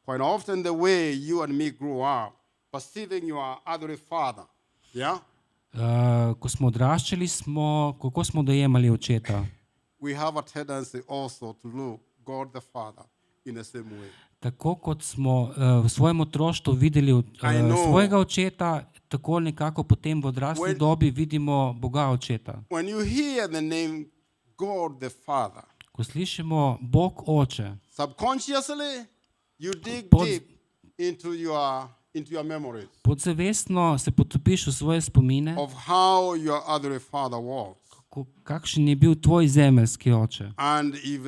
quite often the way you and me grew up, perceiving your other father, yeah, Ko smo odraščali, kako smo dojemali očeta. we have a tendency also to look God the Father in the same way. Tako kot smo v svojem otroštvu videli svojega očeta, tako nekako potem v odrasli dobi vidimo Boga očeta. When you hear the name God the Father, Ko slišimo Bog oče, subconsciously you dig deep into your memories podzavestno se potopiš v svoje spomine, of how your other father was. Kakšen je bil tvoj zemeljski oče. And if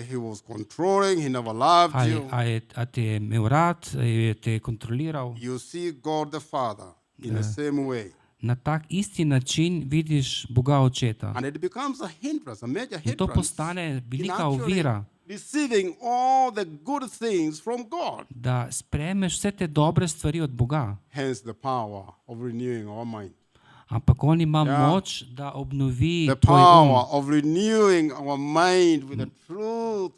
he was controlling, he never loved you. A te je imel rad, je te kontroliral. You see God the Father in the same way. Na tak isti način vidiš Boga očeta. And it becomes a hindrance, a major In to hindrance postane in velika actually ovira, receiving all the good things from God. da sprejmeš vse te dobre stvari od Boga. Hence the power of renewing our mind. Ampak on ima moč, da obnovi The tvoj power um, of renewing our mind with the truth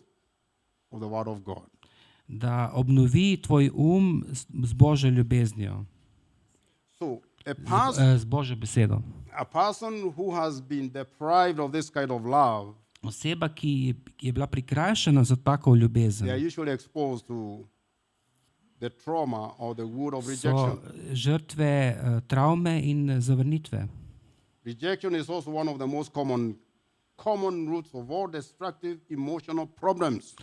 of the Word of God. da obnovi tvoj z Božjo ljubeznijo, So a z Božjo besedo. person who has been deprived of this kind of love, Oseba, ki je bila prikrajšana za tako they ljubezen, are usually exposed to the trauma or the wound of so rejection. žrtve travme in zavrnitve. Rejection is also one of the most common roots of all destructive emotional problems.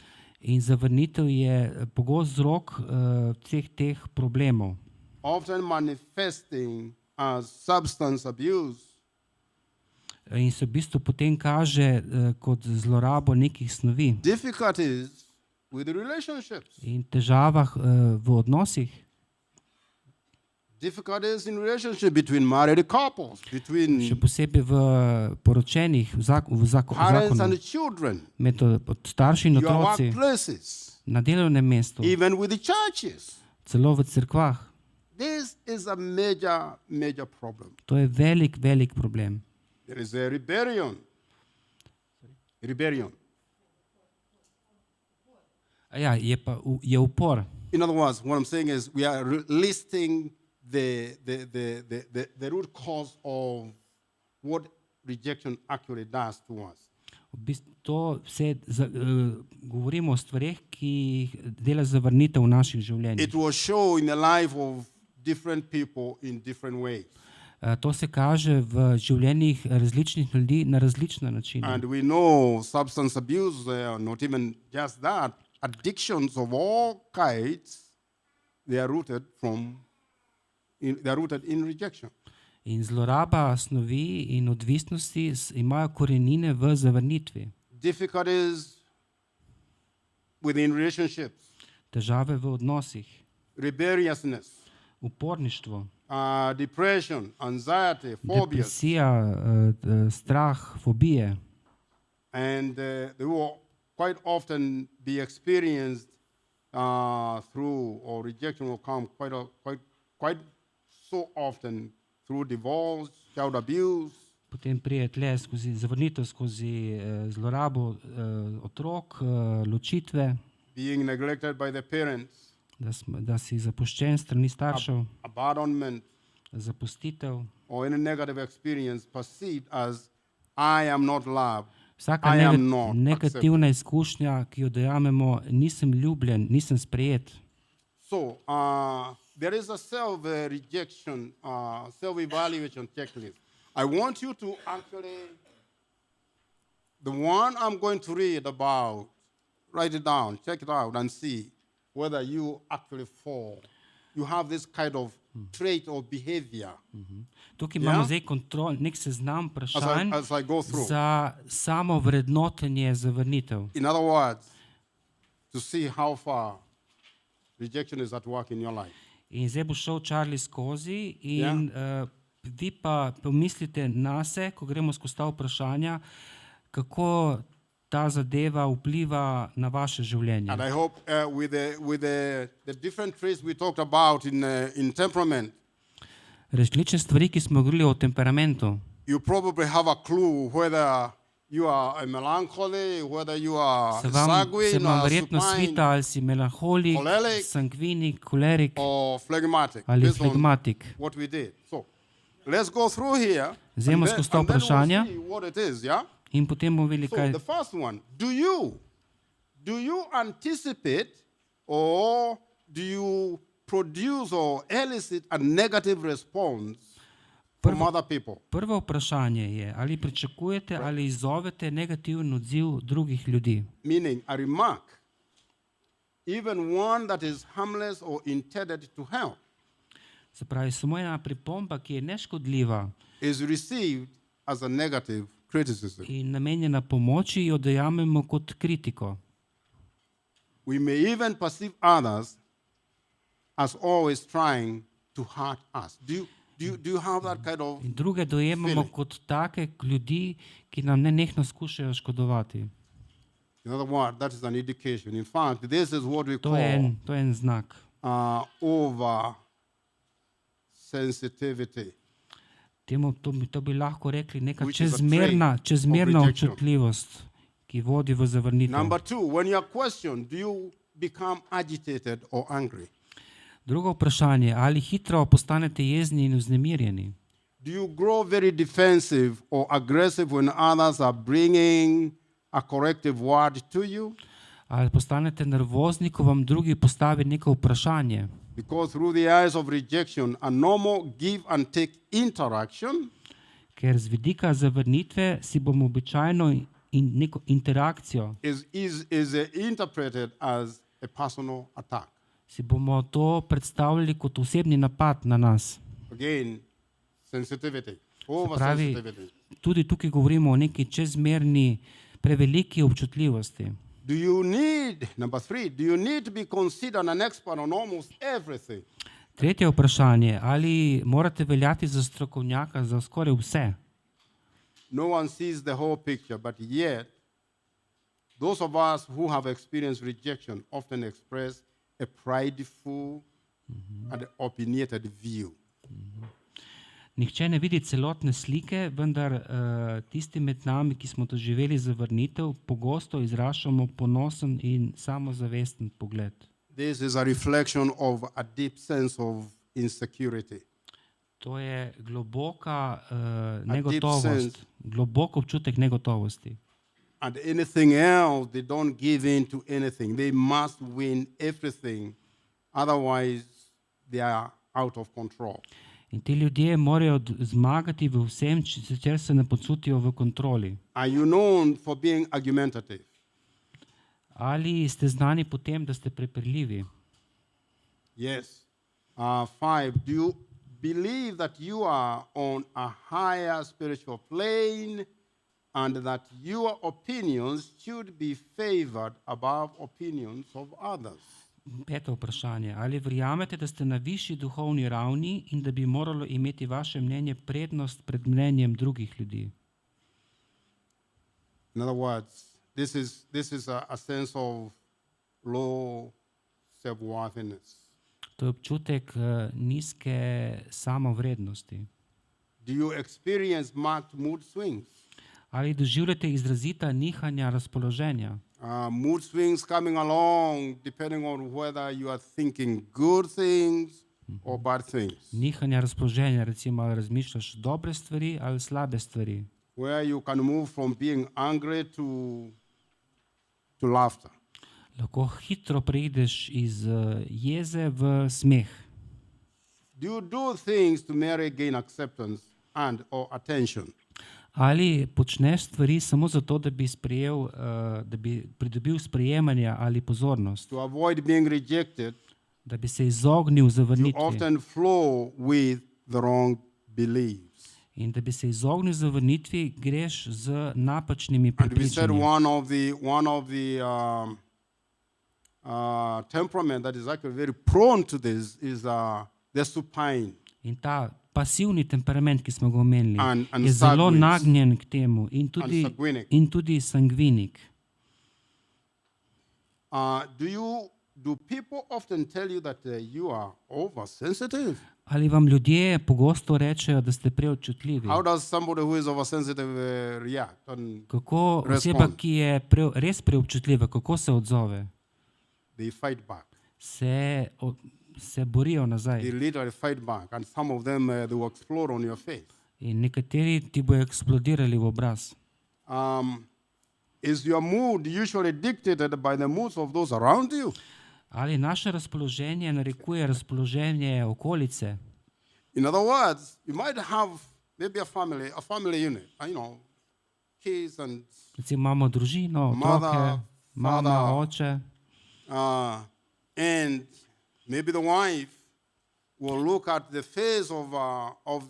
In zavrnitev je pogost vzrok vseh teh problemov. Often manifesting as substance abuse, In se v bistvu potem kaže kot zlorabo nekih snovi difficulties with relationships, in težavah v odnosih, difficulties in relationship between married couples, between še posebej v poročenih, v parents zakonu, and children, med starši in your otroci, workplaces, na delovnem mestu, even with the churches. celo v cerkvah. This is a major problem. To je velik problem. There is a rebellion. Ja, je upor. In other words, what I'm saying is we are listing the root cause of what rejection actually does to us. V bistvu to vse govorimo o stvareh, ki jih dela zavrnitev v naših življenjih. It will show in the life of different people in different ways. To se kaže v življenjih različnih ljudi na različne načine. And we know substance abuse, not even just that, addictions of all kinds, they are rooted in rejection. In zloraba snovi in odvisnosti imajo korenine v zavrnitvi. Difficulties within relationships, Težave v odnosih, rebelliousness, uporništvo, depression, anxiety, phobias, depresija, strah, fobije. and they will quite often be experienced through, or rejection will come quite so often through divorce, child abuse, Potem prije tle skozi zavrnitev, skozi zlorabo otrok, ločitve, being neglected by the parents, da si zapuščen strani staršev, abandonment, zapustitev. or any negative experience perceived as I am not loved. Vsaka I am not negativna izkušnja, ki jo dojamemo, nisem ljubljen, nisem sprejet. So there is a self-rejection, self-evaluation checklist. I want you to actually, the one I'm going to read about, write it down, check it out, and see whether you actually fall. You have this kind of trait or behavior. Tukaj imamo zdaj nek seznam vprašanj As I go through. za samo vrednotenje zavrnitev. In other words, to see how far rejection is at work in your life. In zdaj bo šel Charlie skozi in vi pa pomislite nase, ko gremo skozi ta vprašanja, kako ta zadeva vpliva na vaše življenje. And I hope with the different traits we talked about in temperament, Različne stvari, ki smo govorili o temperamentu. you probably have a clue whether you are a melancholy, whether you are Se sanguine vam or verjetno supine svita, ali si melanholik, Choleric. sangvinik, kolerik or phlegmatic, ali based on flegmatik. what we did. So let's go through here Zdaj bomo skozi ta and then vprašanja. we'll see what it is, yeah? In potem bomo videli, So kaj the first one, do you anticipate or do you produce or elicit a negative response from other people? prvo vprašanje je, ali pričakujete ali izzovete negativen odziv drugih ljudi. Meaning a remark, even one that is harmless or intended to help, Se pravi, samo ena pripomba, ki je neškodljiva is received as a negative criticism. in namenjena pomoči, jo dojamemo kot kritiko. We may even perceive others as always trying to hurt us. Do you have that kind of In druge dojemamo feeling? kot take ljudi, ki nam nenehno skušajo škodovati. In other words, that is an indication. In fact, this is what we To je call en znak. over sensitivity. To bi lahko rekli neka Which is a čezmerna trait of rejection. občutljivost, ki vodi v zavrnitev. Number two, when you are questioned, do you become agitated or angry? Drugo vprašanje, ali hitro postanete jezni in vznemirjeni? Do you grow very defensive or aggressive when others are bringing a corrective word to you? Ali postanete nervozni, ko vam drugi postavi neko vprašanje? Because through the eyes of rejection, a normal give and take interaction Ker z vidika zavrnitve si bomo običajno in neko interakcijo, is interpreted as a personal attack. si bomo to predstavljali kot osebni napad na nas. Again, sensitivity, pravi- oversensitivity. Tudi tukaj govorimo o neki čezmerni, preveliki občutljivosti. Number three, do you need to be considered an expert on almost everything? Tretje vprašanje, ali morate veljati za strokovnjaka za skoraj vse? No one sees the whole picture, but yet, those of us who have experienced rejection often express a prideful and opinionated view. Nihče ne vidi celotne slike, vendar tisti med nami, ki smo doživeli zavrnitev, pogosto izražamo ponosen in samozavesten pogled. This is a reflection of a deep sense of insecurity. To je globoka sense. negotovost, globok občutek negotovosti. And anything else, they don't give in to anything. They must win everything. Otherwise, they are out of control. In ti ljudje morajo zmagati v vsem, če se ne počutijo v kontroli. Are you known for being argumentative? Ali ste znani po tem, da ste prepirljivi? Yes. 5. Do you believe that you are on a higher spiritual plane and that your opinions should be favored above opinions of others? 5. vprašanje. Ali verjamete, da ste na višji duhovni ravni in da bi moralo imeti vaše mnenje prednost pred mnenjem drugih ljudi? In other words, this is a sense of low self-worthiness. To je občutek nizke samovrednosti. Do you experience marked mood swings? Ali doživljate izrazita nihanja razpoloženja? Mood swings coming along depending on whether you are thinking good things or bad things. Nihanja razpoloženja, recimo, ali razmišljaš dobre stvari ali slabe stvari. Where you can move from being angry to laughter. Lahko hitro preideš iz jeze v smeh. Do you do things to merely gain acceptance and or attention? Ali počneš stvari samo zato, da bi sprejel, da bi pridobil sprejemanje ali pozornost, To avoid being rejected, da bi se izognil you zavrnitvi often flow with the wrong beliefs. in da bi se izognil zavrnitvi, greš z napačnimi And we said prepričanji. one of the temperament that is actually very prone to this is the supine. In ta pasivni temperament, ki smo ga omenili, And je zelo sanguine. nagnjen k temu sanguinic. in tudi sangvinik. Do people often tell you that you are oversensitive? Ali vam ljudje pogosto rečejo, da ste preobčutljivi? How does somebody who is oversensitive react? And Kako oseba, respond? ki je res preobčutljiva, kako se odzove? they fight back. Se borijo nazaj. They literally fight back, and some of them they will explode on your face. In nekateri ti bojo eksplodirali v obraz. Is your mood usually dictated by the moods of those around you? Ali naše razpoloženje narekuje razpoloženje okolice? In other words, you might have maybe a family unit, kids and Recimo imamo družino, Mother, otroke, mama, father. oče, and maybe the wife will look at the face of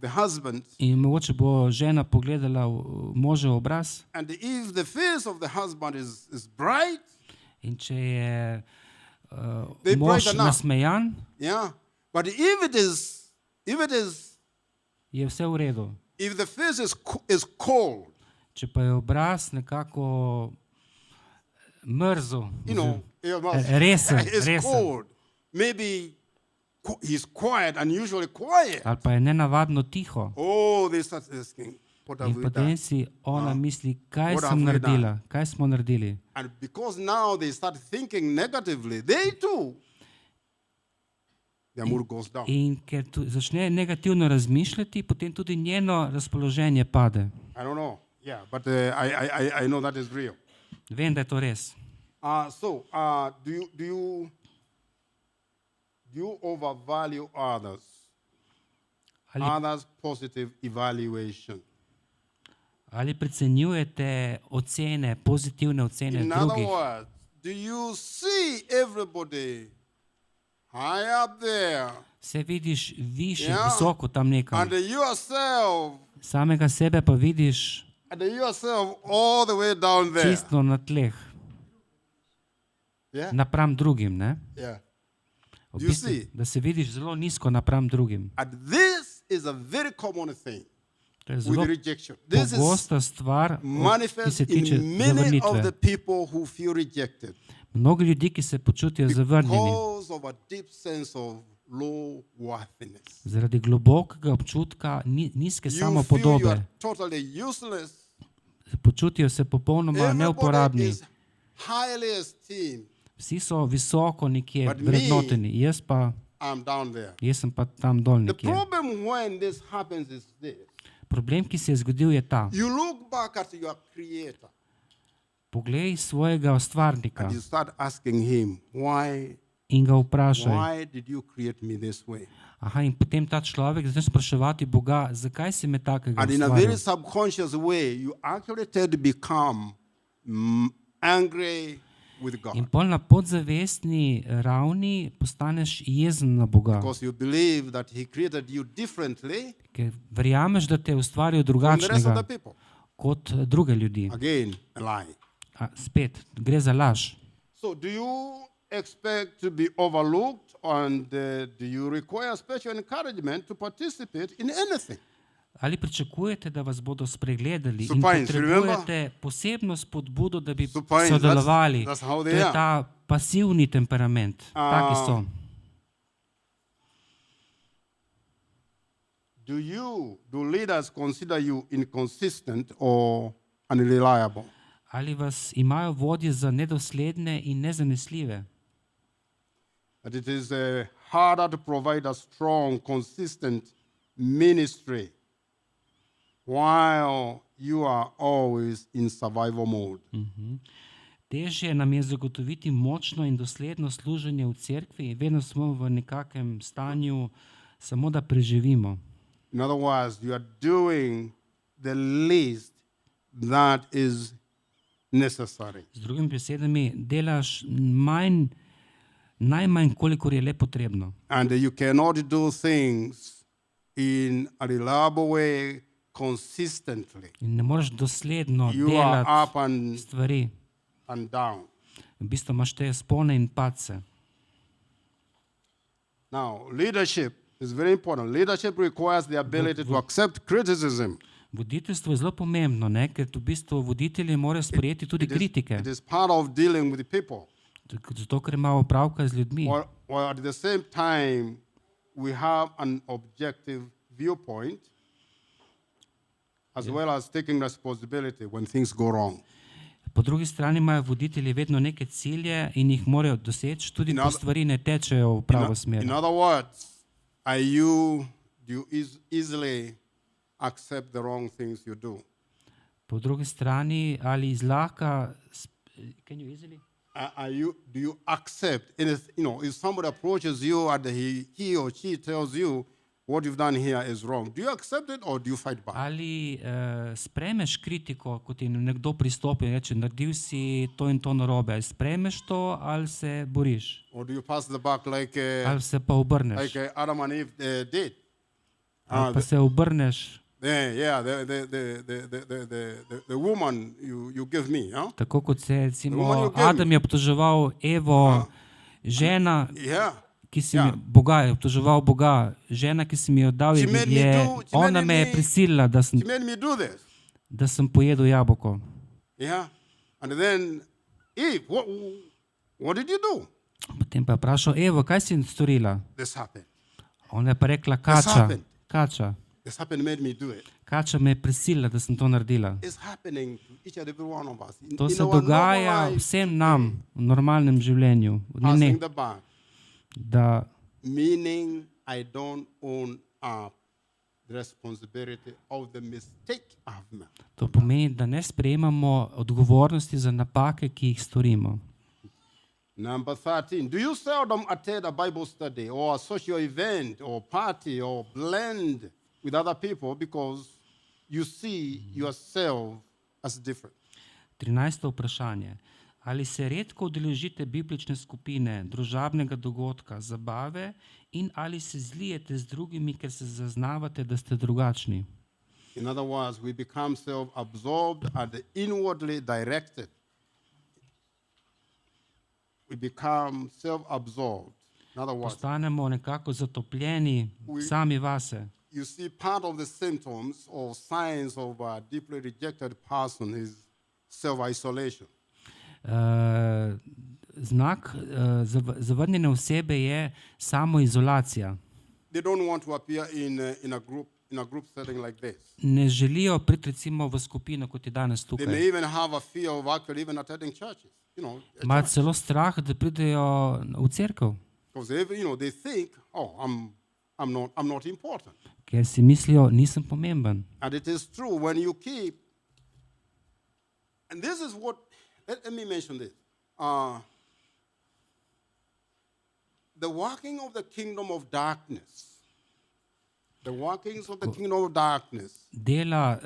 the husband, in mogoče bo žena pogledala v možev obraz, and if the face of the husband is bright, in če je They mož brighten up. nasmejan, yeah. But if it is, je vse v redu. if the face is cold, Če pa je obraz nekako mrzel, resen, it's resen, cold. Maybe he's quiet, unusually quiet. ali pa je nenavadno tiho, Oh, they start asking, what have in we potem done? si ona misli, kaj What sem have we naredila, kaj smo naredili. And because now they start thinking negatively, they too, their mood goes down. In ker začne negativno razmišljati, potem tudi njeno razpoloženje pade. I don't know. Yeah, but I know that is real. Vem, da je to res. Do you overvalue others? Ali, Others' positive evaluation. ali precenjujete ocene, pozitivne ocene In other drugih? words, do you see everybody high up there Se vidiš više, Ja. visoko tam nekam, and yourself samega sebe pa vidiš all the way down there? čisto na tleh, Yeah? napram drugim. Ne? Yeah. V You bistvu, see? da se vidiš zelo nizko napram drugim. And this is a very common thing To je with zelo rejection. This is pogosta stvar, ki manifest se tiče in many of zavrnitve. the people who feel rejected Mnogo ljudi, ki se počutijo zavrnjeni because of a deep sense of low worthiness. zaradi globokega občutka nizke You feel you samopodobe, are totally useless. počutijo se popolnoma Everybody neuporabni. is highly esteemed. Vsi so visoko nekje But me- vrednoteni, jaz I'm down there. sem pa tam dol The nekje. problem when this happens is this. Problem, ki se je zgodil, je ta. You look back at your creator Poglej svojega ustvarnika and you start asking him, in ga vprašaj. why did you create me this way? Aha, in potem ta človek začne spraševati Boga, zakaj si me takega And in a very ustvaril? subconscious way, you actually tend to become angry, with God. In pol na podzavestni ravni postaneš jezen na Boga, Because you believe that He created you differently ker verjameš, da te je ustvaril from the rest of drugačnega the people. kot druge ljudi. Again, a lie. Spet, gre za laž. So do you expect to be overlooked, and do you require special encouragement to participate in anything? Ali pričakujete, da vas bodo spregledali in Supines, potrebujete posebno spodbudo, da bi Supines, sodelovali? that's how To they je are. ta pasivni temperament. Taki so. Do leaders consider you inconsistent or unreliable? Ali vas imajo vodje za nedosledne in nezanesljive? That it is harder to provide a strong, consistent ministry while you are always in survival mode. Težje nam je zagotoviti močno in dosledno služenje v cerkvi, vedno smo v nekakem stanju, samo da preživimo. In other words, you are doing the least that is necessary. Z drugimi besedami, delaš najmanj, kolikor je le potrebno. And you cannot do things in a reliable way consistently. In ne moreš dosledno You are delati up and stvari. down. V bistvu imaš te spone in padce. Now, leadership is very important. Leadership requires the ability to accept criticism. Voditeljstvo je zelo pomembno, ne? Ker v bistvu voditelji morajo sprejeti tudi kritike, It is part of dealing with the people. zato ker ima opravka z ljudmi. While at the same time, we have an objective viewpoint as well as taking responsibility when things go wrong. Po drugi strani imajo voditelji vedno neke cilje in jih morajo doseči, tudi ko stvari ne tečejo v pravo smer. In other words, do you easily accept the wrong things you do? Po drugi strani, ali zlahka, can you easily? Do you accept anything, if somebody approaches you and he or she tells you what you've done here is wrong, do you accept it or do you fight back? Ali sprejmeš kritiko, ko ti nekdo pristopi in reče, naredil si to in to narobe, ali sprejmeš to ali se boriš? Or do you pass the buck like Ali se pa obrneš? like Adam and Eve did? Ali pa se obrneš, The woman you give me, huh? tako kot se Roman, recimo you gave me. Adam je obtoževal Evo, žena, Yeah. ki si mi Boga je obtoževal Boga, žena, ki si mi jo dal, ona me je prisilila, She made me do this. da sem pojedel jabolko. Yeah. And then Eve, what did you do? Potem pa je vprašal, Evo, kaj si storila? This happened. Ona je pa rekla, happened. kača. This happened made me do it. Kača me je prisilila, da sem to naredila. It's happening to each and every one of us. To In se our dogaja normal life, vsem nam v normalnem življenju. passing the buck, Da meaning I don't own up the responsibility of the mistake I've made. to pomeni, da ne sprejemamo odgovornosti za napake, ki jih storimo. Number 13, do you seldom attend a Bible study or a social event or party or blend with other people because you see yourself as different? 13. vprašanje. Ali se redko udeležite biblične skupine, družabnega dogodka, zabave in ali se zlijete z drugimi, ker se zaznavate, da ste drugačni? In other words, we become self-absorbed and inwardly directed. We become self-absorbed. In other words, Postanemo nekako zatopljeni sami vase. you see part of the symptoms or signs of a deeply rejected person is self-isolation. Znak zavrnjene osebe je samoizolacija. They don't want to appear in a group setting like this. Ne želijo priti recimo v skupino, kot je danes They may tukaj. even have a fear of actually even attending churches. A Imajo church. celo strah, da pridejo v cerkev, Because they think, oh, I'm not important. ker si mislijo, nisem pomemben. And it is true when you keep, and this is what, let me mention this. The working of the kingdom of darkness, Dela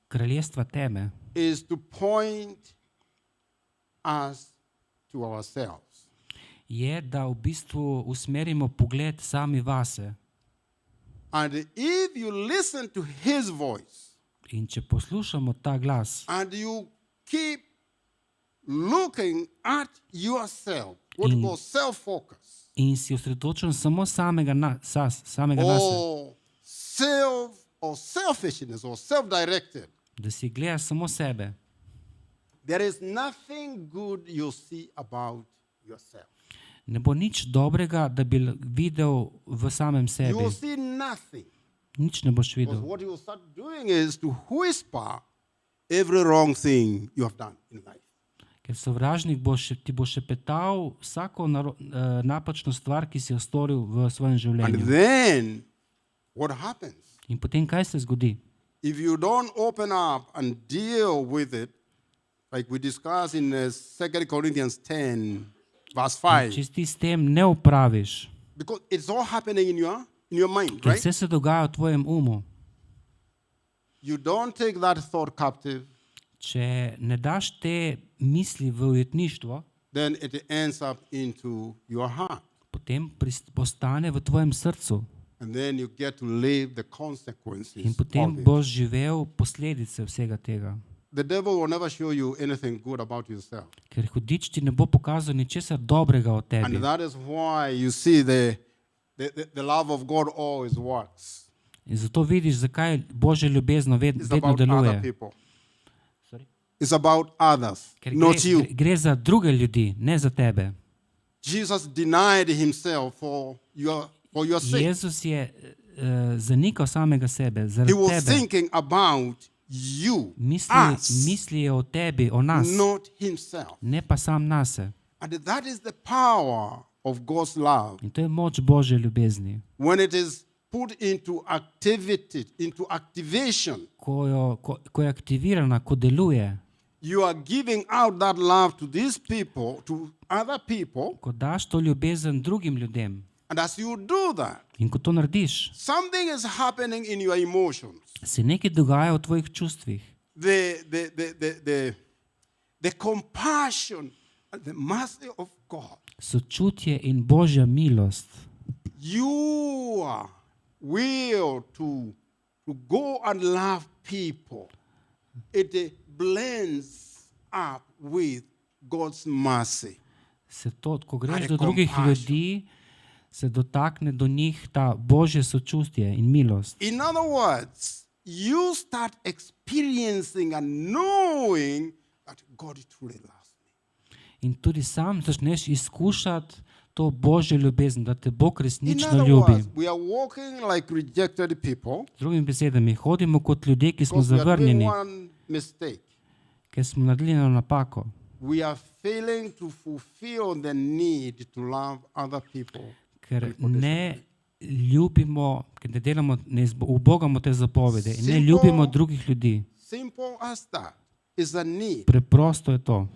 kraljestva teme is to point us to ourselves. je, da v bistvu usmerimo pogled sami vase. And if you listen to his voice In če poslušamo ta glas and you keep looking at yourself, what we call self-focus, in si osredotočen samo samega nase, or selfishness or self-directed, da si gledaš samo sebe, there is nothing good you'll see about yourself. ne bo nič dobrega, da bi videl v samem You sebi. will see nothing. Nič ne boš Because videl. what you will start doing is to whisper every wrong thing you have done in life. Ker sovražnik ti bo šepetal vsako napačno stvar, ki si jo storil v svojem And življenju. then what happens? In potem kaj se zgodi? If you don't open up and deal with it, like we discussed in 2 Corinthians 10, verse 5, Če ti s tem ne upraviš, because it's all happening in your mind, ker right? vse se dogaja v tvojem umu, You don't take that thought captive, če ne daš te misli v ujetništvo, then it ends up into your heart. potem postane v tvojem srcu And then you get to live the consequences in potem of it. boš živel posledice vsega tega. The devil will never show you anything good about yourself. Ker hudič ti ne bo pokazal ničesar dobrega o tebi. And that is why you see the love of God always works. In zato vidiš, zakaj Božja ljubezen It's vedno about other deluje. people. Sorry? It's about others, Ker not you. gre za druge ljudi, ne za tebe. Jesus denied himself for your sake. Jezus je zanikal samega sebe, He zaradi was tebe. thinking about you, us, Misli je o tebi, o nas, not himself. ne pa sam nase. And that is the power of God's love. In to je moč Božje ljubezni. When it is put into activity, into activation, Ko je aktivirana, ko deluje, you are giving out that love to these people, to other people. ko daš to ljubezen drugim ljudem. And as you do that, In ko to narediš, something is happening in your emotions. se nekaj dogaja v tvojih čustvih. The compassion and the mercy of God. Sočutje in Božja milost. You are will to go and love people. It blends up with God's mercy. Se to, ko greš And do drugih compassion. ljudi, se dotakne do njih ta Božje sočutje in milost. In other words, you start experiencing and knowing that God truly loves me. In tudi sam začneš izkušati to Božjo ljubezen, da te Bog In resnično other ljubi. words, we are walking like rejected people Z drugimi besedami, hodimo kot ljudje, ki smo because we are doing zavrnjeni, one mistake. ker smo naredili eno napako, We are failing to fulfill the need to love other people. ker ne ljubimo, ker ne delamo, ne ubogamo te zapovede in ne ljubimo drugih ljudi. Simple as that is a need Preprosto je to.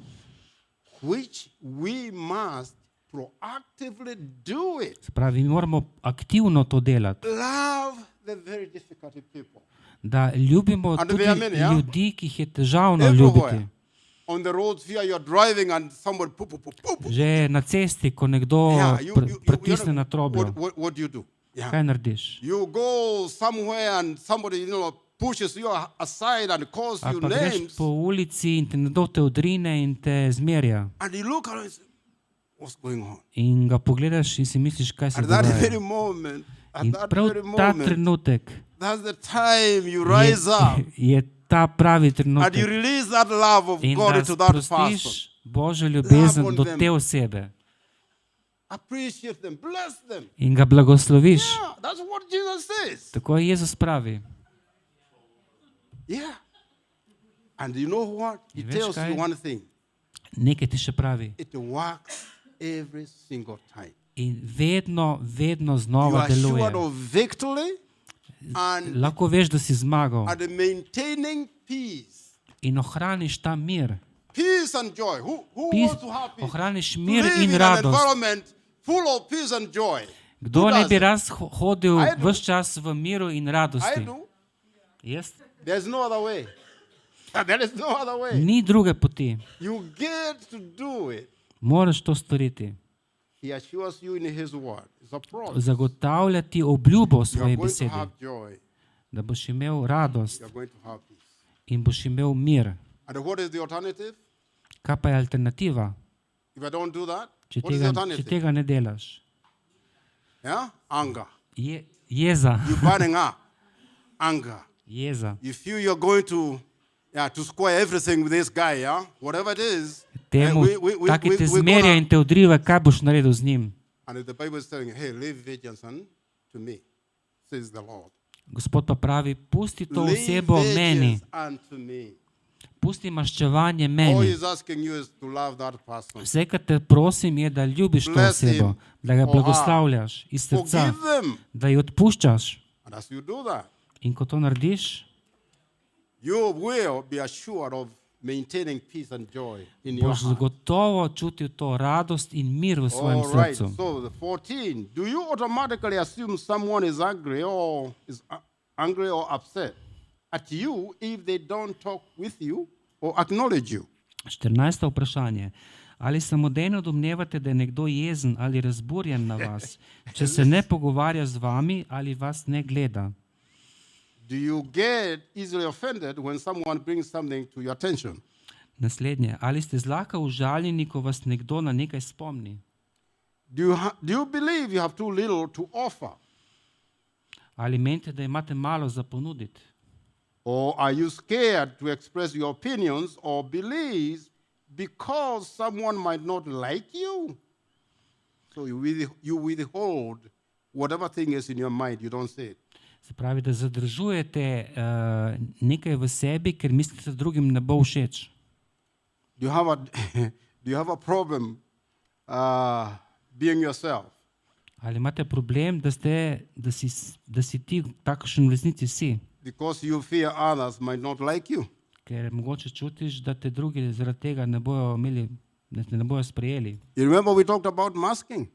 which we must proactively do it. Se pravi, mi moramo aktivno to delati, Love the very difficult people. da ljubimo And tudi there are many, yeah? ljudi, ki jih je težavno Everywhere. ljubiti. On the roads here you're driving and somebody poop, poop, poop, poop. Že na cesti, ko nekdo Yeah, pritisne na trobljo, what do you do? Yeah. kaj narediš? You go somewhere and somebody, pushes you aside and calls Ali you pa greš names. po ulici in te nekdo te odrine in te zmerja. And you look around and say, what's going on? In ga pogledaš in si misliš, kaj se At that very dogaja. moment, at In that prav very ta moment, trenutek that's the time you rise up je ta pravi and you trenutek. release that love of In God da into that person. sprostiš Božjo ljubezen Love on do them. te osebe Appreciate them, bless them. in ga blagosloviš. Yeah, that's what Jesus says. Tako je Jezus pravi. Yeah. And you know what? He In veš tells kaj? you one thing. Nekaj ti še pravi. It works every single time. In vedno You znova are sure deluje. of victory and Lahko veš, da si zmagal maintaining peace. in ohraniš ta mir. Peace and joy. Who wants to have peace? Ohraniš To mir live in in an radost. environment full of peace and joy. Kdo Who ne does bi it? raz hodil I do. ves čas v miru in I radosti? do. Jaz? There's no other way. There is no other way. Ni druge poti. You get to do it Moraš to storiti. He assures you in His word. It's a promise. Zagotavlja ti obljubo v You are svoji going to besedi, have joy. da boš imel radost You are going to have peace. in boš imel mir. And what is the alternative? Kaj pa je alternativa, If I don't do that, če what is the tega, če alternative? tega ne delaš? Yeah? Anger. Jeza. You're burning up. Anger. Jeza. You feel you're going to square everything with this guy, yeah? Whatever it is. Temu, taki te zmerja in te odriva, kaj boš naredil z njim. And the Bible is telling you, hey, leave vengeance to me, says the Lord. Gospod pa pravi, pusti to Leave osebo meni, vengeance unto me. pusti maščevanje All meni. he's asking you is to love that person. Vse, kar te prosim, je, da ljubiš to Bless him osebo, da ga or her. blagoslavljaš iz srca, Forgive them. da ji odpuščaš. And as you do that, In ko to narediš, you will be assured of maintaining peace and joy in your boš heart. zagotovo čutil to radost in mir v svojem All right. srcu. So the 14. Do you automatically assume someone is angry or upset at you if they don't talk with you or acknowledge you? 14. vprašanje. Ali samodejno domnevate, da je nekdo jezen ali razburjen na vas, če se ne pogovarja z vami ali vas ne gleda? Do you get easily offended when someone brings something to your attention? Naslednje. Ali ste zlahka užaljeni, ko vas nekdo na nekaj spomni? Do you believe you have too little to offer? Ali menite, da imate malo za ponuditi? Or are you scared to express your opinions or beliefs because someone might not like you? So you withhold whatever thing is in your mind, you don't say it. Se pravi, da zadržujete nekaj v sebi, ker mislite, da drugim ne bo všeč. Do you have a problem being yourself? Ali imate problem, da si ti takšen v resnici si? Because you fear others might not like you. Ker mogoče čutiš, da te drugi zaradi tega ne bojo sprejeli. You remember we talked about masking?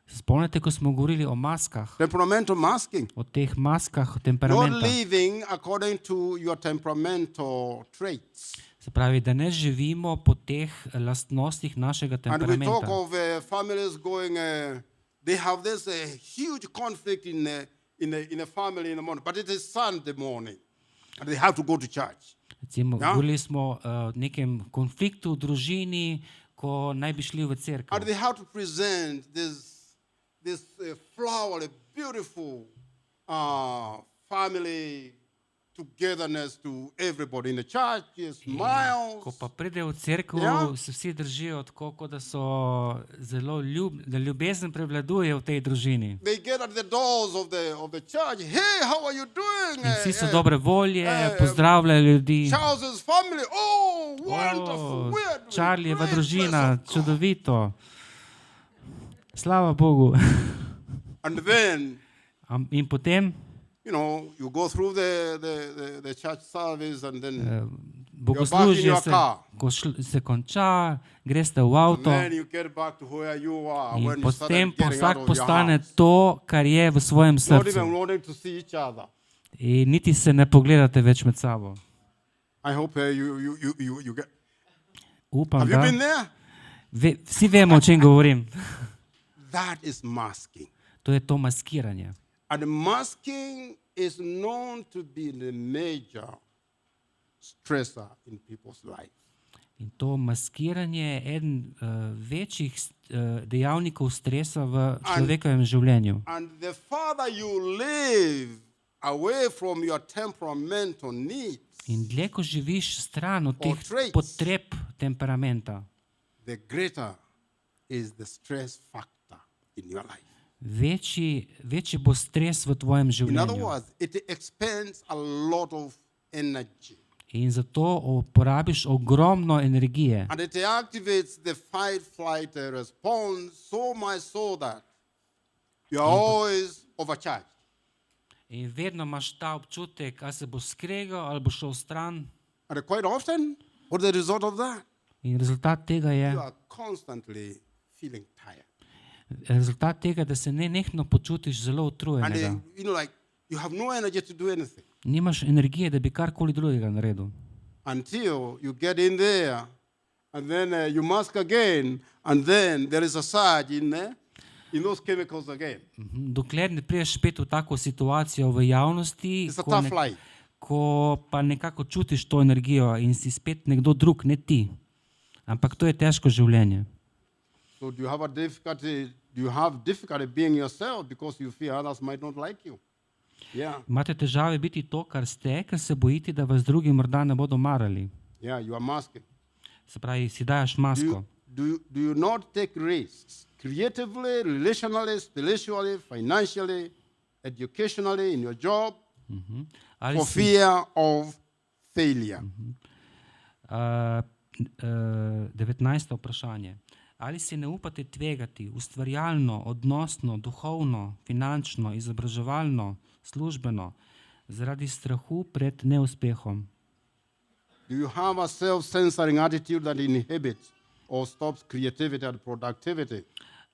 Spomnite, ko smo govorili o maskah, Temperamental masking. o teh maskah Not temperamenta. living according to your temperamental traits. Se pravi, da ne živimo po teh lastnostih našega And we talk temperamenta. of families going, they have this huge conflict in a family in the morning, but it is Sunday morning, and they have to go to church. Recimo, Ja. govorili smo o nekem konfliktu v družini, ko naj bi šli v cerkev. And they have to present this flowery, beautiful family togetherness to everybody in the church. Smiles. Ko pa pridejo v cerkev, Ja. se vsi držijo tako, kot da so zelo da ljubezen prevladuje v tej družini. They get at the doors of the church. Hey, how are you doing? In vsi so dobre volje, pozdravljajo ljudi. Charles's family. Oh, wonderful. We are doing Charlijeva great. družina, Bless God. čudovito. Slava Bogu. And then, In potem you go through the church service and then bogoslužje your car. se konča, greste v avto then you get back to where you are in when you potem started pa getting vsak out of your postane house. to, kar je v svojem Not srcu. even wanting to see each other. In niti se ne pogledate več med sabo. I hope you get. Upam, Have you da been there? Vsi vemo, o čem govorim. That is masking. To je to maskiranje. And masking is known to be the major stressor in people's life. In to maskiranje je eden večjih dejavnikov stresa v človekovem življenju. And the farther you live away from your temperamental needs, In dlje, ko živiš stran od teh traits. potreb temperamenta, the greater is the stress factor in your life. večji bo stres v tvojem In other življenju. words, it expends a lot of energy. In zato porabiš ogromno energije. And it activates the fight-flight response so much so that you are always overcharged. In vedno imaš ta občutek, ali se bo skregal ali bo šel stran. And quite often, what is the result of that? In rezultat tega je, You are constantly feeling tired. da se nenehno počutiš zelo And utrujenega. like you have no energy to do anything Nimaš energije, da bi karkoli drugega naredil. until you get in there and then you mask again, and then there is a surge in those chemicals again. Dokler ne priješ spet v tako situacijo v javnosti, It's a tough life. ko pa nekako čutiš to energijo in si spet nekdo drug, ne ti. Ampak to je težko življenje. So do you have difficulty being yourself because you fear others might not like you? Yeah, Imate težave biti to, kar ste, ker se bojite, da vas drugi morda ne bodo marali. yeah, you are masking. Se pravi, si daš masko. Do you not take risks creatively, relationally, spiritually, financially, educationally, in your job, Ali for si, fear of failure? 19. vprašanje. Ali si ne upate tvegati ustvarjalno, odnosno, duhovno, finančno, izobraževalno, službeno, zaradi strahu pred neuspehom? Do you have a self-censoring attitude that inhibits or stops creativity and productivity?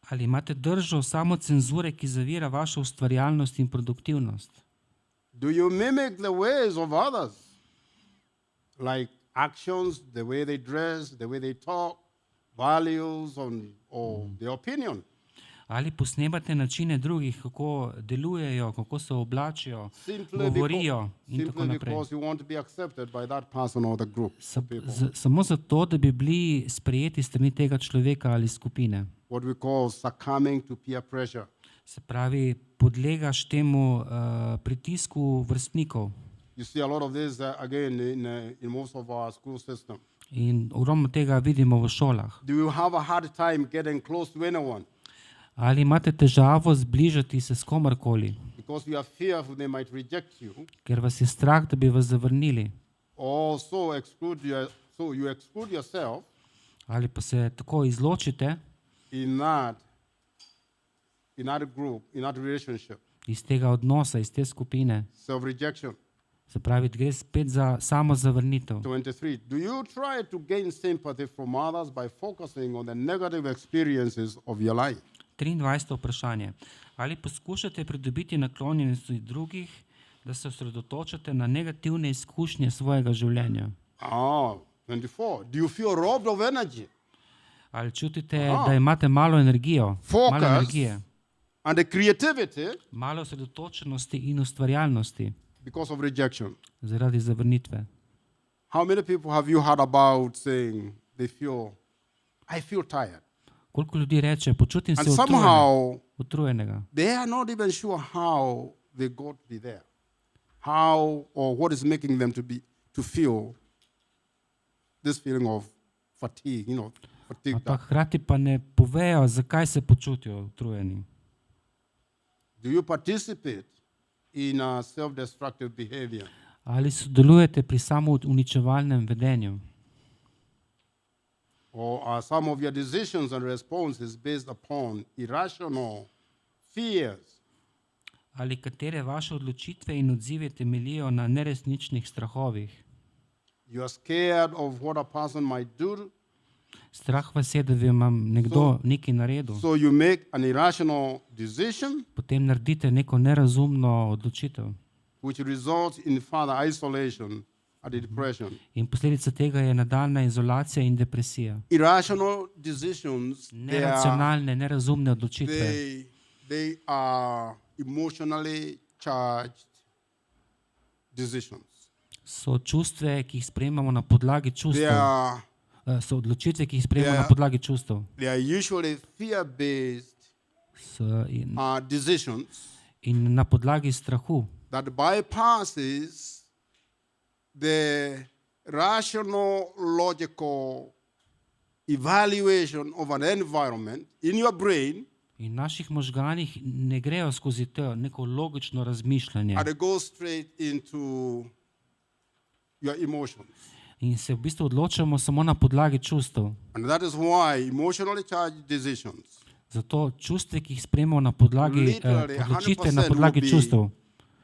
Ali imate držo samocenzure, ki zavira vašo ustvarjalnost in produktivnost? Do you mimic the ways of others, like actions, the way they dress, the way they talk, values, or their opinion? Ali posnemate načine drugih, kako delujejo, kako se oblačijo, Simply govorijo in tako naprej? because you want to be accepted by that person or the group of people. Samo zato, da bi bili sprejeti strani tega človeka ali skupine. What we call succumbing to peer pressure. Se pravi, podlegaš temu pritisku vrstnikov. You see a lot of this again in most of our school system. In ogromno tega vidimo v šolah. Do you have a hard time getting close to anyone Ali imate težavo zbližati se s komarkoli, because you are fearful they might reject you, ker vas je strah, da bi vas zavrnili? or so you exclude yourself Ali pa se tako izločite in that group, in that relationship, iz tega odnosa, iz te skupine? self-rejection. Se pravi, gre spet za samo zavrnitev. 23. Do you try to gain sympathy from others by focusing on the negative experiences of your life? 23. vprašanje. Ali poskušate pridobiti naklonjenosti drugih, da se osredotočate na negativne izkušnje svojega življenja? 24. Do you feel robbed of energy Ali čutite, da imate malo energije, and the creativity malo osredotočenosti in ustvarjalnosti because of rejection? zaradi zavrnitve? How many people have you heard about saying I feel tired? Koliko ljudi reče, počutim se And somehow utrujenega. they are not even sure how they got to be there. How or what is making them to feel this feeling of fatigue, fatigue. Ampak hkrati pa ne povejo, zakaj se počutijo utrujeni. Do you participate in a self-destructive behavior? Ali sodelujete pri samouničevalnem vedenju? Or are some of your decisions and responses based upon irrational fears? Ali katere vaše odločitve in odzive temeljijo na neresničnih strahovih? You are scared of what a person might do, Strah vas je, da bi vam nekdo nekaj naredil. so you make an irrational decision, Potem naredite neko nerazumno odločitev. which results in further isolation and depression. In posledica tega je nadaljna izolacija in depresija. Irrational decisions, Neracionalne, nerazumne odločitve they are emotionally charged decisions. so čustve, ki jih sprejemamo na podlagi They čustev. are, So odločitve, ki jih sprejemamo na podlagi čustev. they are usually fear-based In, decisions in na podlagi strahu, that bypasses the rational, logical evaluation of an environment in your brain, in v naših možganih ne grejo skozi to neko logično razmišljanje and it goes straight into your emotions. in se v bistvu odločamo samo na podlagi čustev. And that is why emotionally charged decisions Zato čustve, ki jih sprejemamo na podlagi literally odločitve 100% na podlagi will be čustev,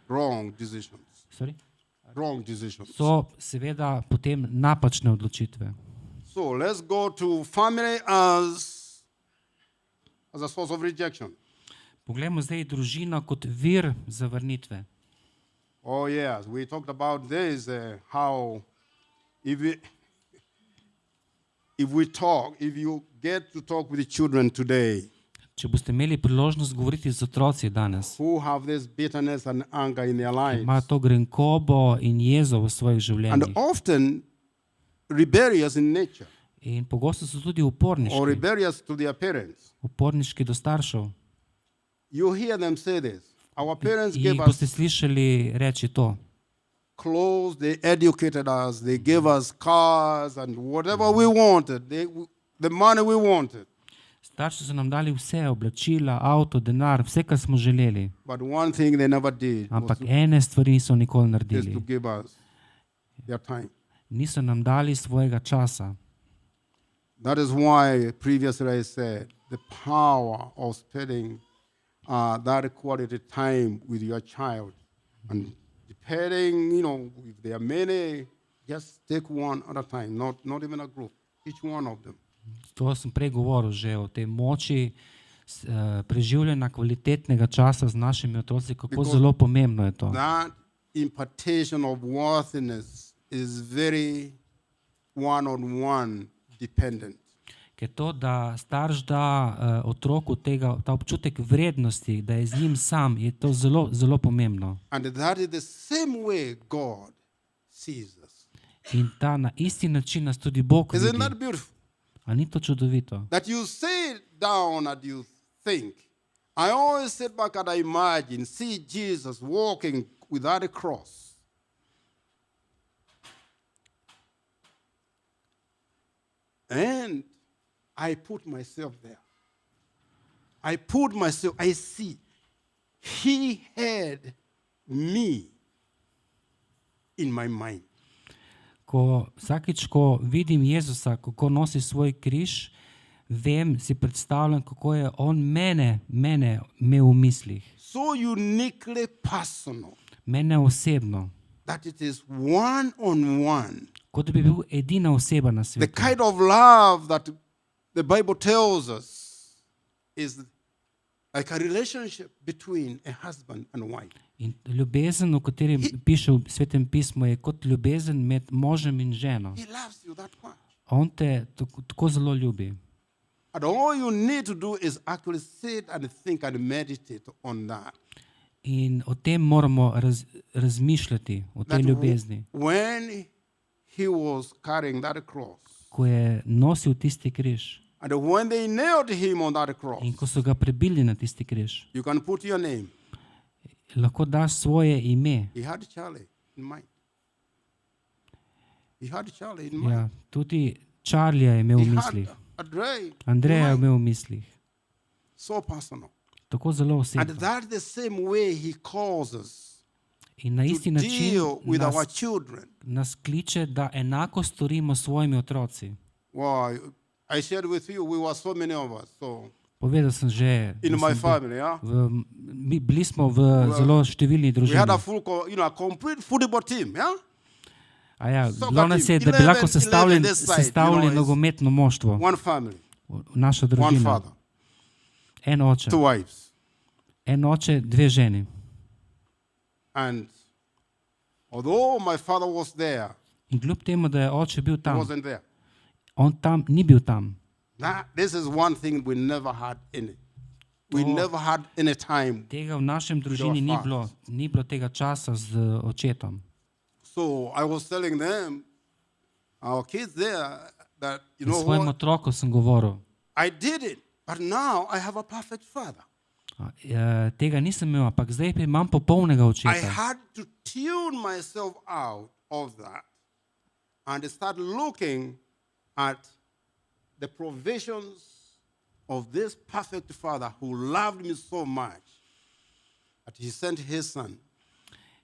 wrong decisions. sorry, Wrong decisions. so seveda potem napačne odločitve. So let's go to family as a source of rejection. Poglejmo zdaj družino kot vir zavrnitve. Oh yes, we talked about this, how if you get to talk with the children today Če boste imeli priložnost govoriti z otroci danes, who have this bitterness and anger in their lives, ima to grenkobo in jezo v svojih and življenjih. often rebellious in nature, In pogosto so tudi or uporniški, rebellious to their parents, uporniški do staršev. you hear them say this. Our parents In gave jih boste us slišali reči to. clothes, they educated us, they gave us cars and whatever we wanted, the money we wanted. Starši so nam dali vse, oblačila, avto, denar, vse, kar smo želeli. But one thing they never did was Ampak ene stvari niso nikoli is to naredili. give us their time. Niso nam dali svojega časa. That is why previously I said the power of spending that quality time with your child. And depending, if there are many, just take one at a time, not even a group, each one of them. To sem prej govoril že o tej moči preživljanja kvalitetnega časa z našimi otroci, kako zelo pomembno je to. That impartation of worthiness is very one-on-one dependent. Ker to, da starš da otroku ta občutek vrednosti, da je z njim sam, je to zelo, zelo pomembno. And that is the same way God sees us. In na isti način nas tudi Bog Isn't vidi. that beautiful? A ni to čudovito? That you sit down and you think. I always sit back and I imagine, see Jesus walking without a cross. And I put myself there. I see. He had me in my mind. Vsakič, ko vidim Jezusa, kako nosi svoj križ, si predstavljam, kako je on mene imel v mislih. So uniquely personal Mene osebno. that it is one-on-one. Kot da bi bil edina oseba na The svetu. kind of love that the Bible tells us is like a relationship between a husband and wife. In ljubezen, o kateri piše v Svetem pismu, je kot ljubezen med možem in ženo. He loves you that much. On te tako zelo ljubi. And all you need to do is actually sit and think and meditate on that. In o tem moramo razmišljati, o tej ljubezni. When he was carrying that cross, Ko je nosil tisti križ and when they nailed him on that cross, in ko so ga prebili na tisti križ, you can put your name. lahko daš svoje ime. He had Charlie in mind. He had Charlie in mind. Ja, tudi Charlija je imel v He had mislih. Andrej. Andreja je in mind. imel v mislih. So personal. Tako zelo And osebno. that's the same way he calls us In na isti to način deal with our nas, children. nas kliče, da enako storimo s svojimi otroci. Well, I shared with you, we were so many of us. So Povedal sem že, in da my sem family, yeah, bili smo v zelo številni we had a družini. full, a complete football team, yeah. A ja, soccer bilo nas je, team, da bi lahko 11 this side, sestavili it's nogometno moštvo. One family, Naša one družina. father, En oče, 2 wives, en oče, dve ženi. and although my father was there, In kljub temu, da je oče bil he tam, wasn't there. on tam ni bil tam. This is one thing we never had any. We never had any time. Tega v našem družini ni bilo tega časa z očetom. So I was telling them, our kids there, that Svojim otrokom sem govoril, I did it, but now I have a perfect father. Tega nisem imel, ampak zdaj pa imam popolnega I očeta. had to tune myself out of that and start looking at the provisions of this perfect father who loved me so much that he sent his son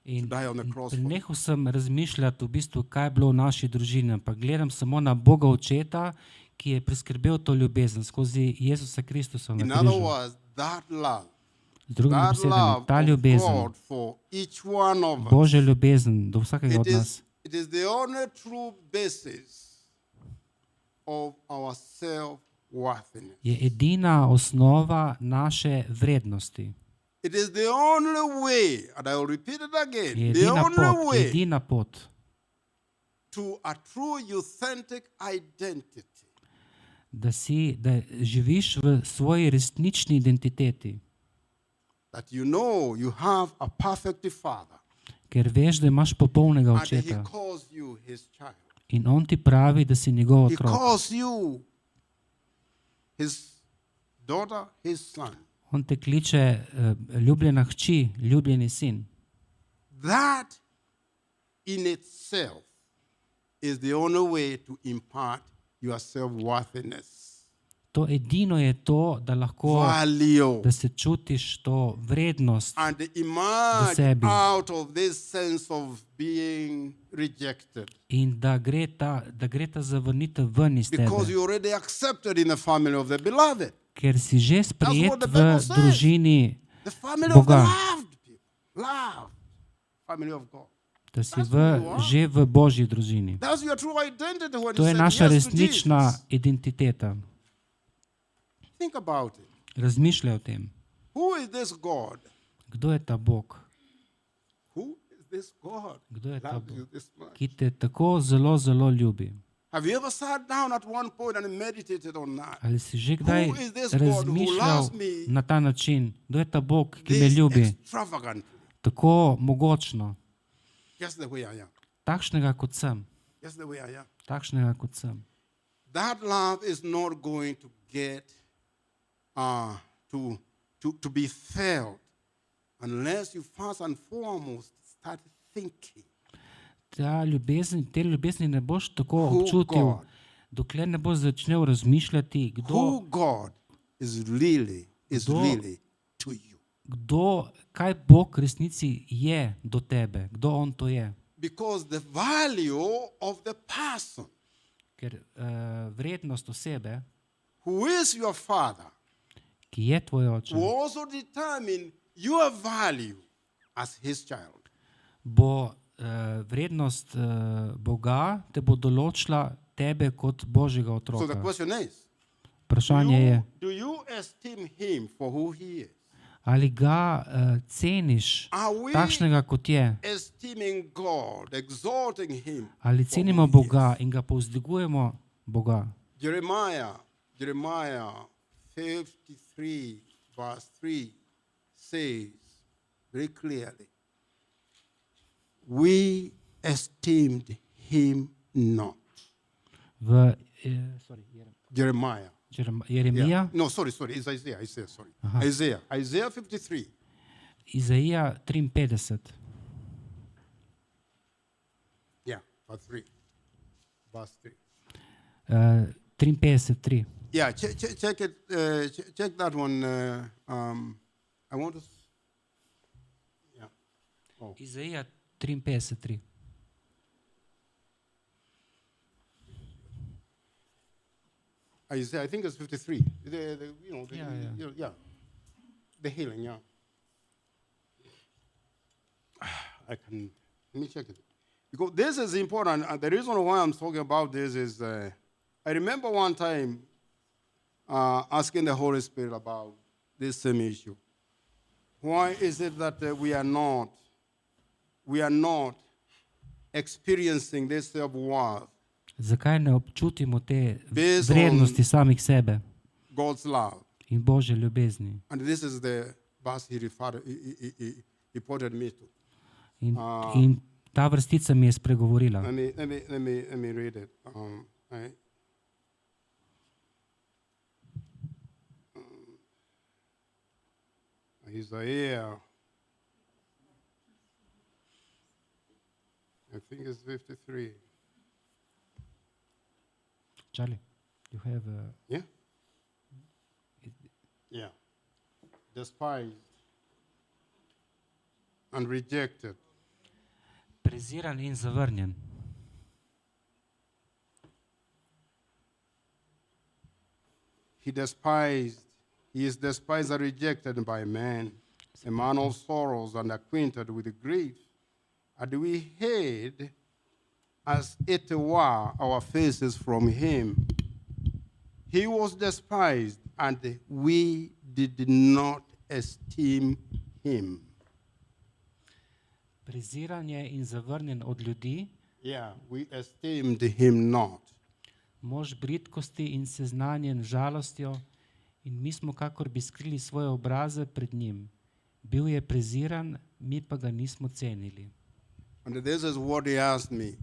In to die on the cross for me. prenehal sem razmišljati v bistvu, kaj je bilo v naši družini, ampak gledam samo na Boga očeta, ki je priskrbel to ljubezen skozi Jezusa Kristusa In na other križu. words, that love, Z drugimi that besedami, love ta of ljubezen, God for each one of us, Božja ljubezen do vsakega od nas, it is the only true basis of our self-worthiness. je edina osnova naše vrednosti. It is the only way, and I will repeat it again, Je the only way edina pot to a true authentic identity. da živiš v svoji resnični identiteti, that you know you have a perfect Father, ker veš, da imaš popolnega and He očeta calls you His child. in on ti pravi, da si njegov He otrok. calls you His daughter, His son. On te kliče ljubljena hči, ljubljeni sin. That in itself is the only way to impart your self-worthiness, To edino je to, da lahko, value, da se čutiš to vrednost and emerge sebi. out of this sense of being rejected. in da gre ta zavrnitev ven iz Because tebe. you're already accepted in the family of the beloved. Ker si že what sprejet the v Bible says. družini, The family of the Boga. loved people. Loved. Family of God. da si That's who you are. že v Božji družini. That's your true identity when To you je say naša yes to resnična Jesus. identiteta. Think about it. Razmišljaj o tem. Who is this God? Kdo je ta Bog? Who is this God? Kdo je ta Loves you Bog, this much? ki te tako zelo, zelo ljubi? Have you ever sat down at one point and meditated on that? Ali si že kdaj Who is this God who razmišljal loves me na ta način? Kdo je ta Bog, ki me This ljubi extravagantly, tako mogočno, just the way I am. takšnega kot sem, Just the way I am. takšnega kot sem? That love is not going to get to be felt unless you first and foremost start thinking. Te ljubezni ne boš tako Who občutil, God? dokler ne boš začel razmišljati, Who God is really Kdo- to you. kaj Bog v resnici je do tebe, kdo on to je. Because the value of the person Ker vrednost osebe, who is your father ki je tvoj oče, will also determine your value as his child. bo vrednost Boga te bo določila tebe kot Božjega So the otroka. question is, Vprašanje je, do you esteem him for who he is? ali ga ceniš Are we takšnega, kot je, esteeming God, exalting him? ali for cenimo who he Boga in ga povzdigujemo Boga. Jeremiah 53 verse 3 says very clearly, we esteemed him not. V Jeremiah. Jeremija, No, sorry, it's Isaiah, sorry. Isaiah 53. Izaija 53, Yeah, verse 3. Verse 3. 53. Yeah, check it. Check that one. I want to. Yeah. Oh, Izaija 53. Isaiah. I think it's 53. Yeah. The healing. Yeah. I can. Let me check it. Because this is important. And the reason why I'm talking about this is, I remember one time asking the Holy Spirit about this same issue. Why is it that we are not experiencing this self-worth, Zakaj ne občutimo te Based vrednosti on- samih sebe God's love? in Božje ljubezni? And this is the verse he pointed me to. In ta vrstica mi je spregovorila. Let me read it. Right. Isaiah. I think it's 53. Charlie, you have Yeah? Yeah. Despised and rejected. preziran in zavrnjen. He is despised and rejected by man, a man of sorrows and acquainted with grief. And we hid, as it were, our faces from him. He was despised, and we did not esteem him. Preziran je in zavrnjen od ljudi, Yeah, we esteemed him not. mož bridkosti in seznanjen z žalostjo, in mi smo kakor bi skrili svoje obraze pred njim. Bil je preziran, mi pa ga nismo cenili. And this is what he asked me.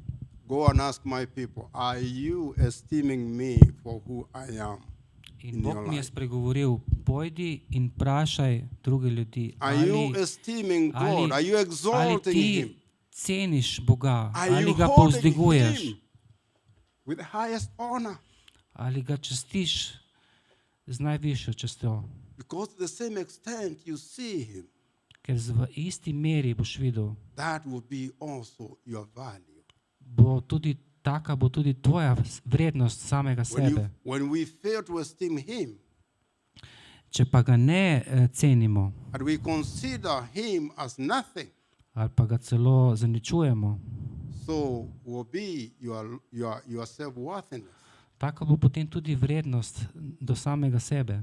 Go and ask my people, are you esteeming me for who I am In in Bog your mi je life? spregovoril, pojdi in vprašaj druge ljudi, Are you esteeming God? Are you ali exalting Him? ti ceniš Boga, Are ali you ga holding povzdiguješ, Him with the highest honor? ali ga častiš z najvišjo častjo. Because to the same extent you see Him, Ker v isti meri boš videl, that will be also your value. taka bo tudi tvoja vrednost samega sebe. When we fail to esteem Him Če pa ga ne cenimo, and we consider Him as nothing, ali pa ga celo zaničujemo, so will be your self-worthiness. taka bo potem tudi vrednost do samega sebe.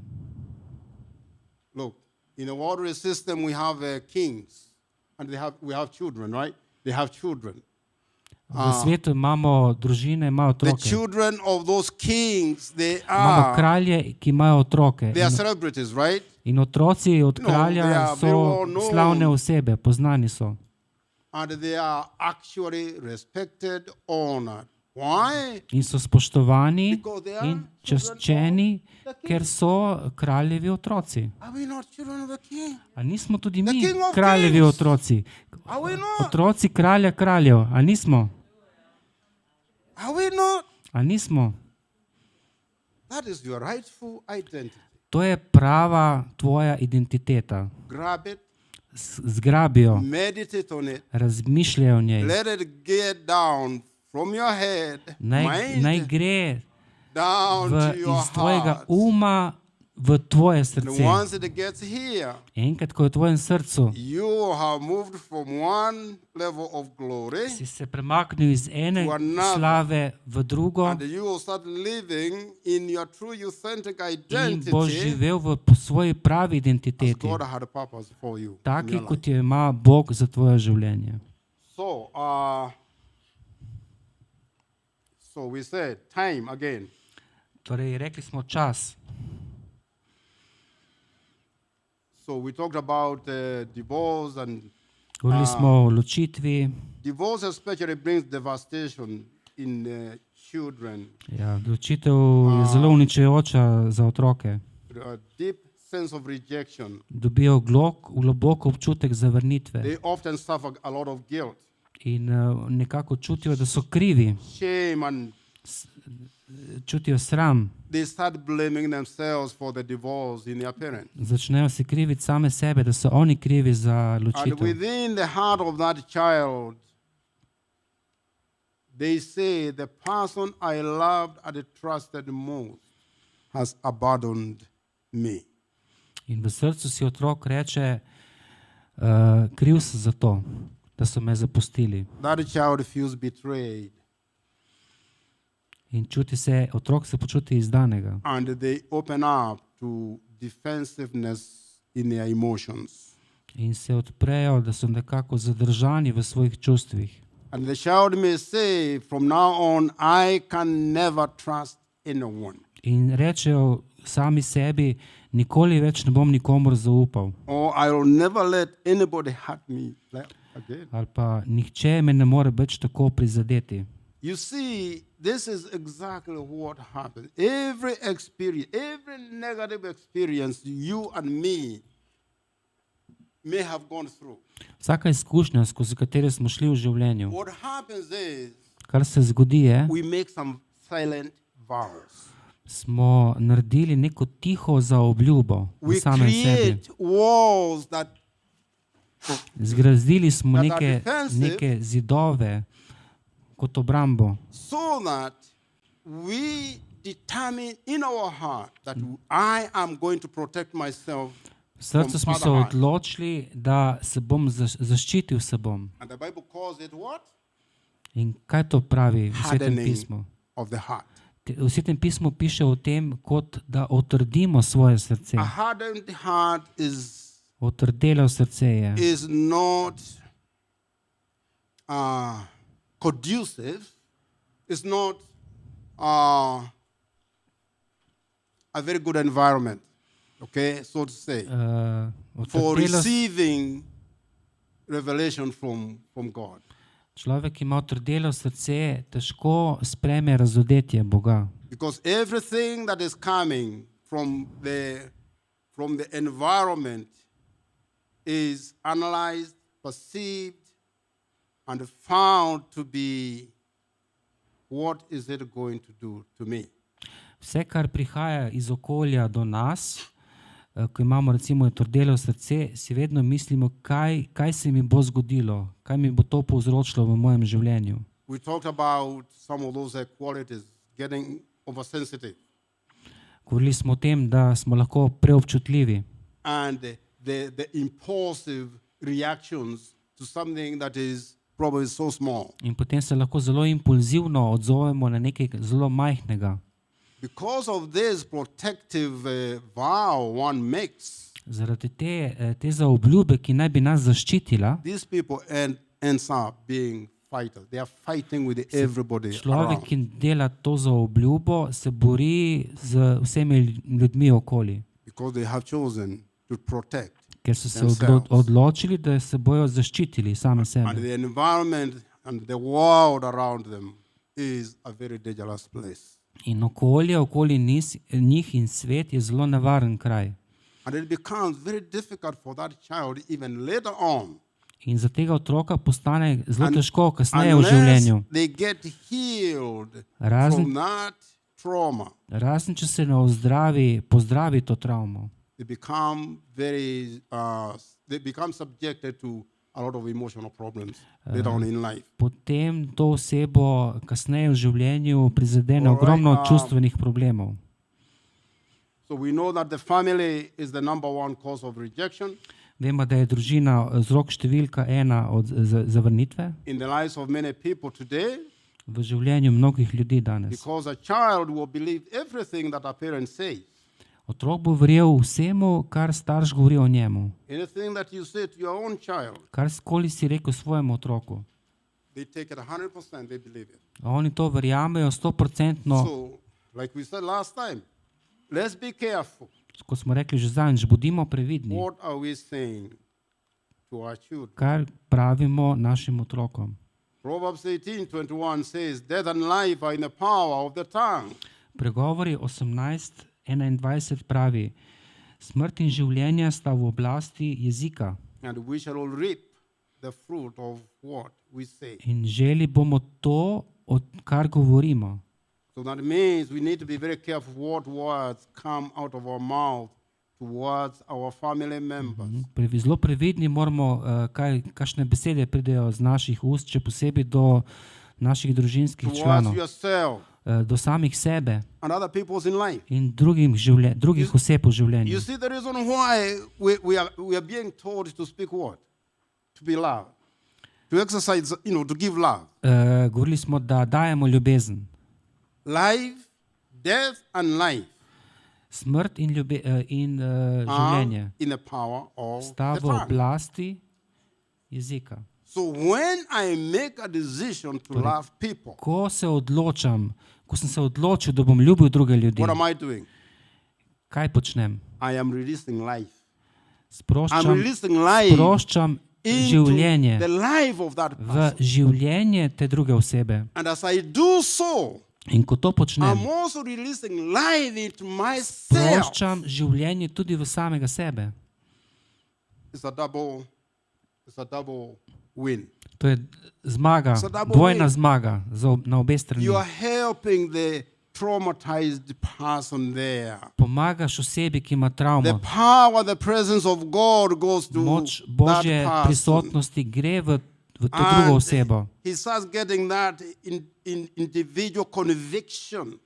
Look, in the worldly system we have kings and we have children, right? They have children. V svetu imamo družine, imajo The otroke. children of those kings, Imamo kralje, ki imajo otroke. they are celebrities, right? In otroci od they kralja are very so well known. slavne osebe, poznani so. And they are actually respected, honored. Why? In so spoštovani Because they are in čaščeni, ker so kraljevi otroci. Are we not children of the king? A nismo tudi The mi King of kraljevi Kings. otroci? Are we not? Otroci kralja kraljev, a nismo? Are we not? A nismo? That is your rightful identity. To je prava tvoja identiteta. Grab it, Zgrabijo, meditate on it, razmišljajo o njej. let it get down from your head, Naj mind, gre down to your iz tvojega heart. uma v tvoje And srce. once it gets here, Enkrat, ko je v tvojem srcu, you have moved from one level of glory si se premaknil iz ene To another. slave v drugo and you will start living in your true authentic in boš identity živel v svoji pravi as identiteti, God had a purpose for you. in taki, your life. kot jo ima Bog za tvoje življenje. So we said time again. Torej, rekli smo čas. So we talked about divorce, and Govorili smo o ločitvi. divorce especially brings devastation in children, Ja, ločitev je zelo uničujoča za otroke. a deep sense of rejection. Dobijo globok občutek zavrnitve They often suffer a lot of guilt, in nekako čutijo, da so krivi, shame, and čutijo sram. they start blaming themselves for the divorce in their parents. Začnejo se kriviti same sebe, da so oni krivi za And ločitev. within the heart of that child, they say, the person I loved and trusted most has abandoned me. In v srcu si otrok reče, kriv sem za to, da so me zapustili. That child feels betrayed, In otrok se počuti izdanega. and they open up to defensiveness in their emotions. In se odprejo, da so nekako zadržani v svojih čustvih. And the child may say, from now on, I can never trust anyone. In rečejo sami sebi, nikoli več ne bom nikomur zaupal. Or I will never let anybody hurt me again. Ali pa nihče me ne more več tako prizadeti. You see, this is exactly what happens. Every experience, every negative experience you and me may have gone through. Vsaka izkušnja, skozi katero smo šli v življenju, What happens is kar se zgodi je, we make some silent vows. smo naredili neko tiho zaobljubo v We samem sebi. create walls that Zgradili smo that are defensive. neke zidove kot obrambo, so that we determine in our heart that I am going to protect myself. v srcu smo se From father odločili, da se bom zaščitil se bom. And the Bible calls it what? In kaj to pravi v Svetem Hardening pismu? of the heart. V Svetem pismu piše o tem, kot da otrdimo svoje srce. A hardened heart Otrdelo srce je. is not conducive, is not a very good environment, okay, so to say, for Otrdelost, receiving revelation from God. človek, ki ima otrdelo srce, težko sprejme razodetje Boga. Because everything that is coming from the environment is analyzed, perceived, and found to be, what is it going to do to me? Vse, kar prihaja iz okolja do nas, ko imamo recimo otrdelo srce, si vedno mislimo, kaj se mi bo zgodilo, kaj mi bo to povzročilo v mojem življenju. We talked about some of those qualities, getting oversensitive, Govorili smo o tem, da smo lahko preobčutljivi and the impulsive reactions to something that is probably so small. in potem se lahko zelo impulzivno odzovemo na nekaj zelo majhnega. Because of this protective vow one makes, Zaradi te zaobljube, ki naj bi nas zaščitila, these people ends up being fighters. They are fighting with everybody človek, around. ki dela to zaobljubo, se bori z vsemi ljudmi okoli, Because they have chosen to protect. ker so se themselves. odločili, da se bojo zaščitili same And sebe. the environment and the world around them is a very dangerous place. In okolje okoli njih in svet je zelo nevaren kraj. And it becomes very difficult for that child even later on, In za tega otroka postane zelo Un- težko kasneje v unless življenju. they get healed Razen- from that trauma. Razen, če se ne pozdravi to travmo. They become subjected to a lot of emotional problems later on in life. Potem to osebo kasneje v življenju prizadene Alright, ogromno čustvenih problemov. So we know that the family is the number one cause of rejection Vemo, da je družina vzrok številka 1 od zavrnitve in the lives of many people today, v življenju mnogih ljudi danes. because a child will believe everything that a parent says. Otrok bo verjel vsemu, kar starš govori o njemu. Anything that you say to your own child, Karkoli si rekel svojemu otroku. they take it 100%, they believe it. Oni to verjamejo 100%. So, like we said last time, let's be careful. Kot smo rekli že zadnjič, bodimo previdni, What are we saying to our children? kar pravimo našim otrokom. Proverbs 18:21 says, "Death and life are in the power of the tongue." Pregovori 18:21 pravi, smrt in življenje sta v oblasti jezika And we shall all reap the fruit of what we say. in želi bomo to, kar govorimo. So that means we need to be very careful what words come out of our mouth towards our family members. Zelo previdni moramo, kakšne besede pridejo z naših ust, še posebej do naših družinskih Towards članov, yourself do samih sebe and other people's in life. in drugih oseb v življenju. You see the reason why we are being told to speak what? To be love. To exercise, to give love. Govorili smo, da dajemo ljubezen. Life, death and life Smrt in are življenje in the power of sta the v tongue. oblasti jezika. So when I make a decision to love people, Ko sem se odločil, da bom ljubil druge ljudi, what am I doing? kaj počnem? I am releasing life. I'm releasing life Sproščam into življenje the life of that v person. življenje te druge osebe. And as I do so, In ko to počnem, I'm also releasing life into myself. sproščam življenje tudi v samega sebe. It's a double win. To je zmaga, So double dvojna win. zmaga na obe strani. You are helping the traumatized person there. Pomagaš osebi, ki ima The travmo. power, the presence of God goes to Moč that Božje person. prisotnosti gre v to drugo osebo. He starts getting that in individual conviction.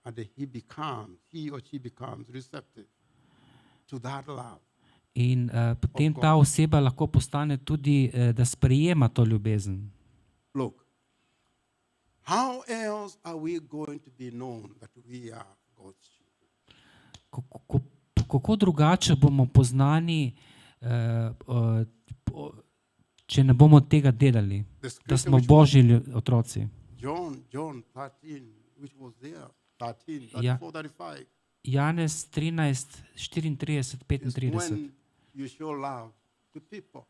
And he or she becomes receptive to that love. In potem ta oseba lahko postane tudi, da sprejema to ljubezen. Look, how else are we going to be known that we are God's children? Kako drugače bomo poznani, če ne bomo tega delali, da smo Božji otroci. John 13, which was there, 13, Yeah. 34, 35. Janez 13, 34, Is 35 when you show love to people.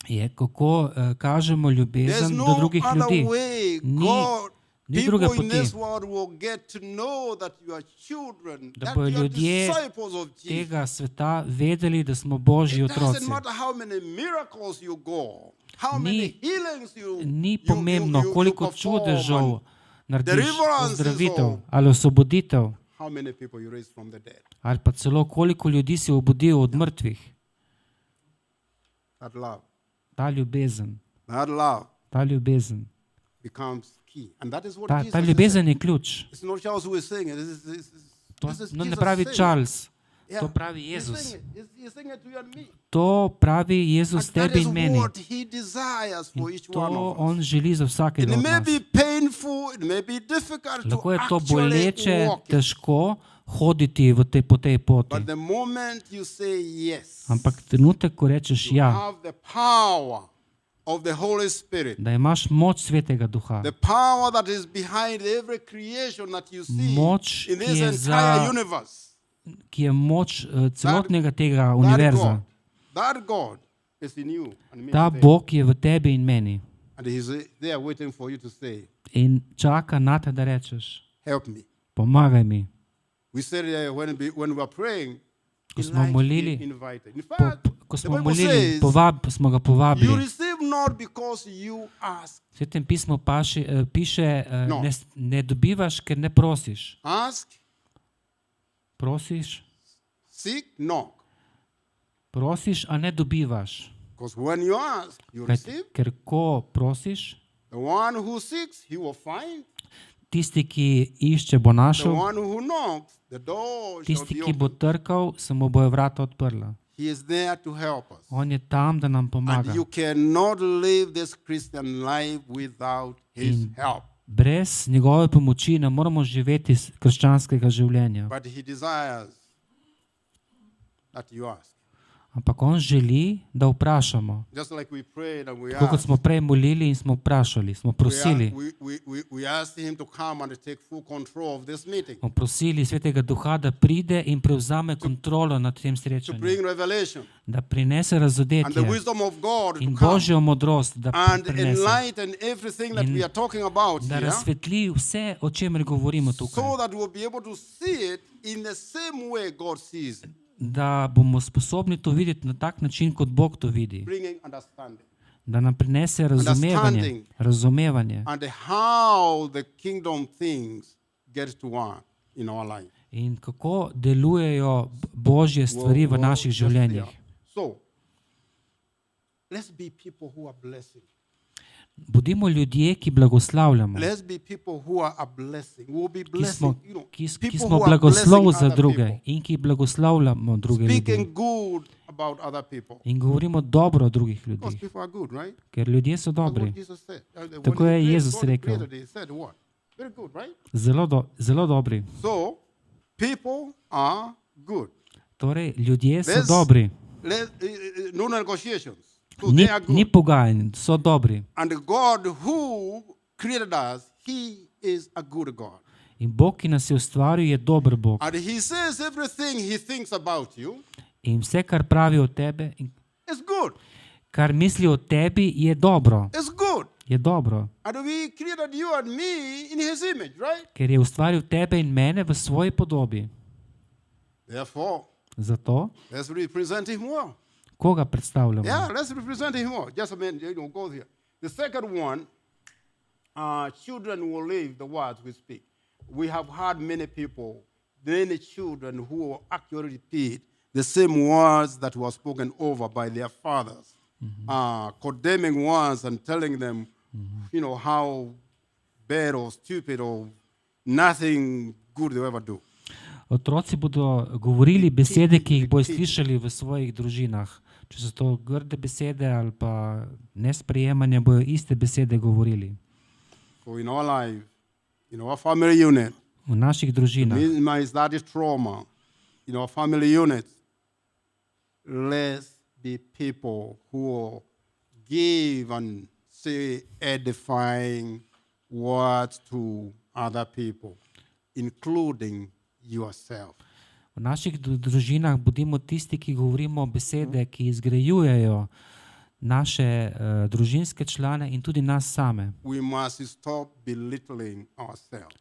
je, kako kažemo There's ljubezen do no drugih other ljudi. way Ni, God, ni druge people in poti, this world will get to know that you are children, da that bodo you are ljudje disciples of Jesus. tega sveta vedeli, da smo Božji It otroci. doesn't matter how many miracles you go, how Ni- many healings Ni pomembno, koliko čudežev perform, narediš, deliverances ozdravitev of- ali osvoboditev, how many people you raise from the dead. ali pa celo koliko ljudi si obudil od mrtvih. That love, Ta ljubezen, that love becomes key. And that is what Jesus ta is ljubezen saying. je ključ. It's not Charles who is saying it. To This is ne Jesus pravi saying it. Charles, Yeah. to pravi He's Jezus. saying it. He's saying it to you and me. To pravi Jezus And that tebi is in meni. what he desires for each one To of us. on želi za It vsakega od may nas. be painful, it may be difficult Lahko to je to actually boleče, walk it. težko hoditi po tej poti. But the moment you say yes, Ampak trenutek, ko rečeš you ja, have the power of the Holy Spirit. da imaš moč Svetega Duha, The power that is behind every creation that you see Moč, in ki this je entire za- universe. ki je moč celotnega tega That univerza. God is in you and me. Ta today. Bog je v tebi in meni And he's there waiting for you to say, in čaka na te, da rečeš, help me. pomagaj mi. We said when we were praying, Ko he smo likes molili, being invited. In Po, fact, ko the smo Bible molili, says, smo ga you povabili. receive not because you ask. V Svetem pismu piše, No. ne dobivaš, ker ne prosiš. Ask, Prosiš, seek, knock. prosiš, a ne dobivaš. Because when you ask, you receive. Ker ko prosiš, The one who seeks, he will find. tisti, ki išče, bo The našel. one who knocks, the door shall Tisti, be ki bo opened. trkal, se mu bojo vrata odprla. He is there to help us. On je tam, da nam pomaga. And you cannot live this Christian life without his help. Brez njegove pomoči ne moremo živeti krščanskega življenja. But he desires that you ask. Ampak on želi, da vprašamo. Just like we prayed and we Tako kot asked. smo prej molili in smo vprašali, smo prosili. We asked him to come and take full control of this meeting. Smo prosili Svetega Duha, da pride in prevzame kontrolo nad tem To srečanjem. bring revelation. Da prinese And the razodetje wisdom of God in to come. Božjo modrost, da And prinese. enlighten everything that we are talking about Da here. razsvetli vse, o čemer govorimo tukaj. So that we'll be able to see it in the same way God sees it. Da bomo sposobni to videti na tak način, kot Bog to vidi. Bringing understanding. Da nam prinese razumevanje And how the kingdom things get to work in our life. in kako delujejo Božje stvari v naših just there. življenjih. So, let's be people who are blessing. Bodimo ljudje, ki blagoslavljamo, Let's be people who are a blessing. We'll be ki blessing, smo, people ki who smo are blagoslov blessing za other druge people. in ki blagoslavljamo druge ljudi. Speaking good about other people. In govorimo dobro o drugih Because ljudeh, people are good, right? ker ljudje so That's dobri. what Jesus said. When Tako he je created- Jezus God rekel. created, he said what? Very good, right? Zelo dobri. So, people are good. Torej, ljudje so There's- dobri. No negotiations. So they are Ni good. pogajanj, so dobri. And God who created us, he is a good God. In Bog, ki nas je ustvaril, je dober Bog. And he says everything he thinks about you In vse, kar pravi o tebi, in is good. kar misli o tebi, je dobro. It's good. Je dobro. And we created you and me in his image, right? Ker je ustvaril tebe in mene v svoji podobi. Therefore, Zato, let's represent him well. koga predstavljamo? Yeah, let's represent him well. Just a minute, go here. The second one, children will live the words we speak. We have had many people, many children who actually repeat the same words that were spoken over by their fathers, condemning words and telling them, how bad or stupid or nothing good they ever do. Otroci bodo govorili besede, ki jih bodo slišali v svojih družinah. Če so to grde besede ali pa nesprejemanje, bodo iste besede govorili. So in our life, in our family unit, V naših družinah, minimize that is trauma. In our family units, let's be people who give and say edifying words to other people, including yourself. V naših družinah bodimo tisti, ki govorimo besede, ki izgrajujejo naše družinske člane in tudi nas same. We must stop belittling ourselves.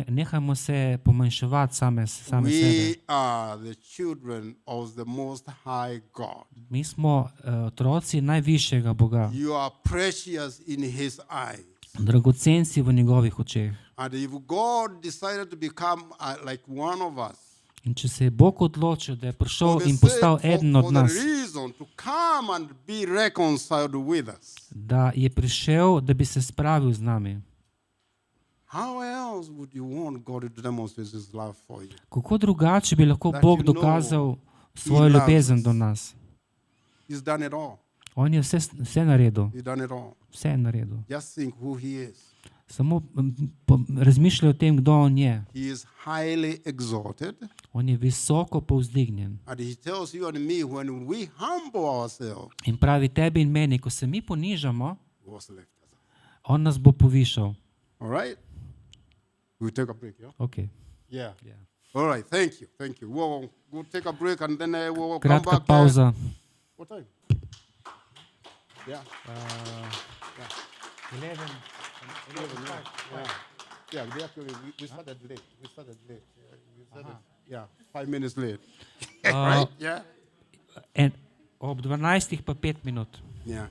Nehajmo se pomanjševati same sebe. We are the children of the Most High God. Mi smo otroci najvišjega Boga. You are precious in His eyes. Dragocen si v njegovih očeh. And if God decided to become like one of us, In če se je Bog odločil, da je prišel for the in postal sake- eden for od the nas, reason to come and be reconciled with us, da je prišel, da bi se spravil z nami, how else would you want God to demonstrate His love for you? kako drugače bi lahko That Bog you know dokazal svojo loves ljubezen us. do nas? He's done it all. On je vse naredil. He's done it all. Vse je naredil. Just think who He is. Samo razmišljaj o tem, kdo on je. He is highly exalted. On je visoko povzdignjen. And He tells you and me, when we humble ourselves, In pravi tebi in meni, ko se mi ponižamo, He will lift us up. on nas bo povišal. All right? We'll take a break, yeah? Okay. Yeah. Yeah. All right, thank you. Thank you. We'll take a break and then we'll come Kratka back. pauza. What time? Yeah. 11. 11, yeah. Yeah, we actually, we started late. We started late. We started, 5 minutes late. Right? Yeah. Ob 12 pa 5 minut. Yeah.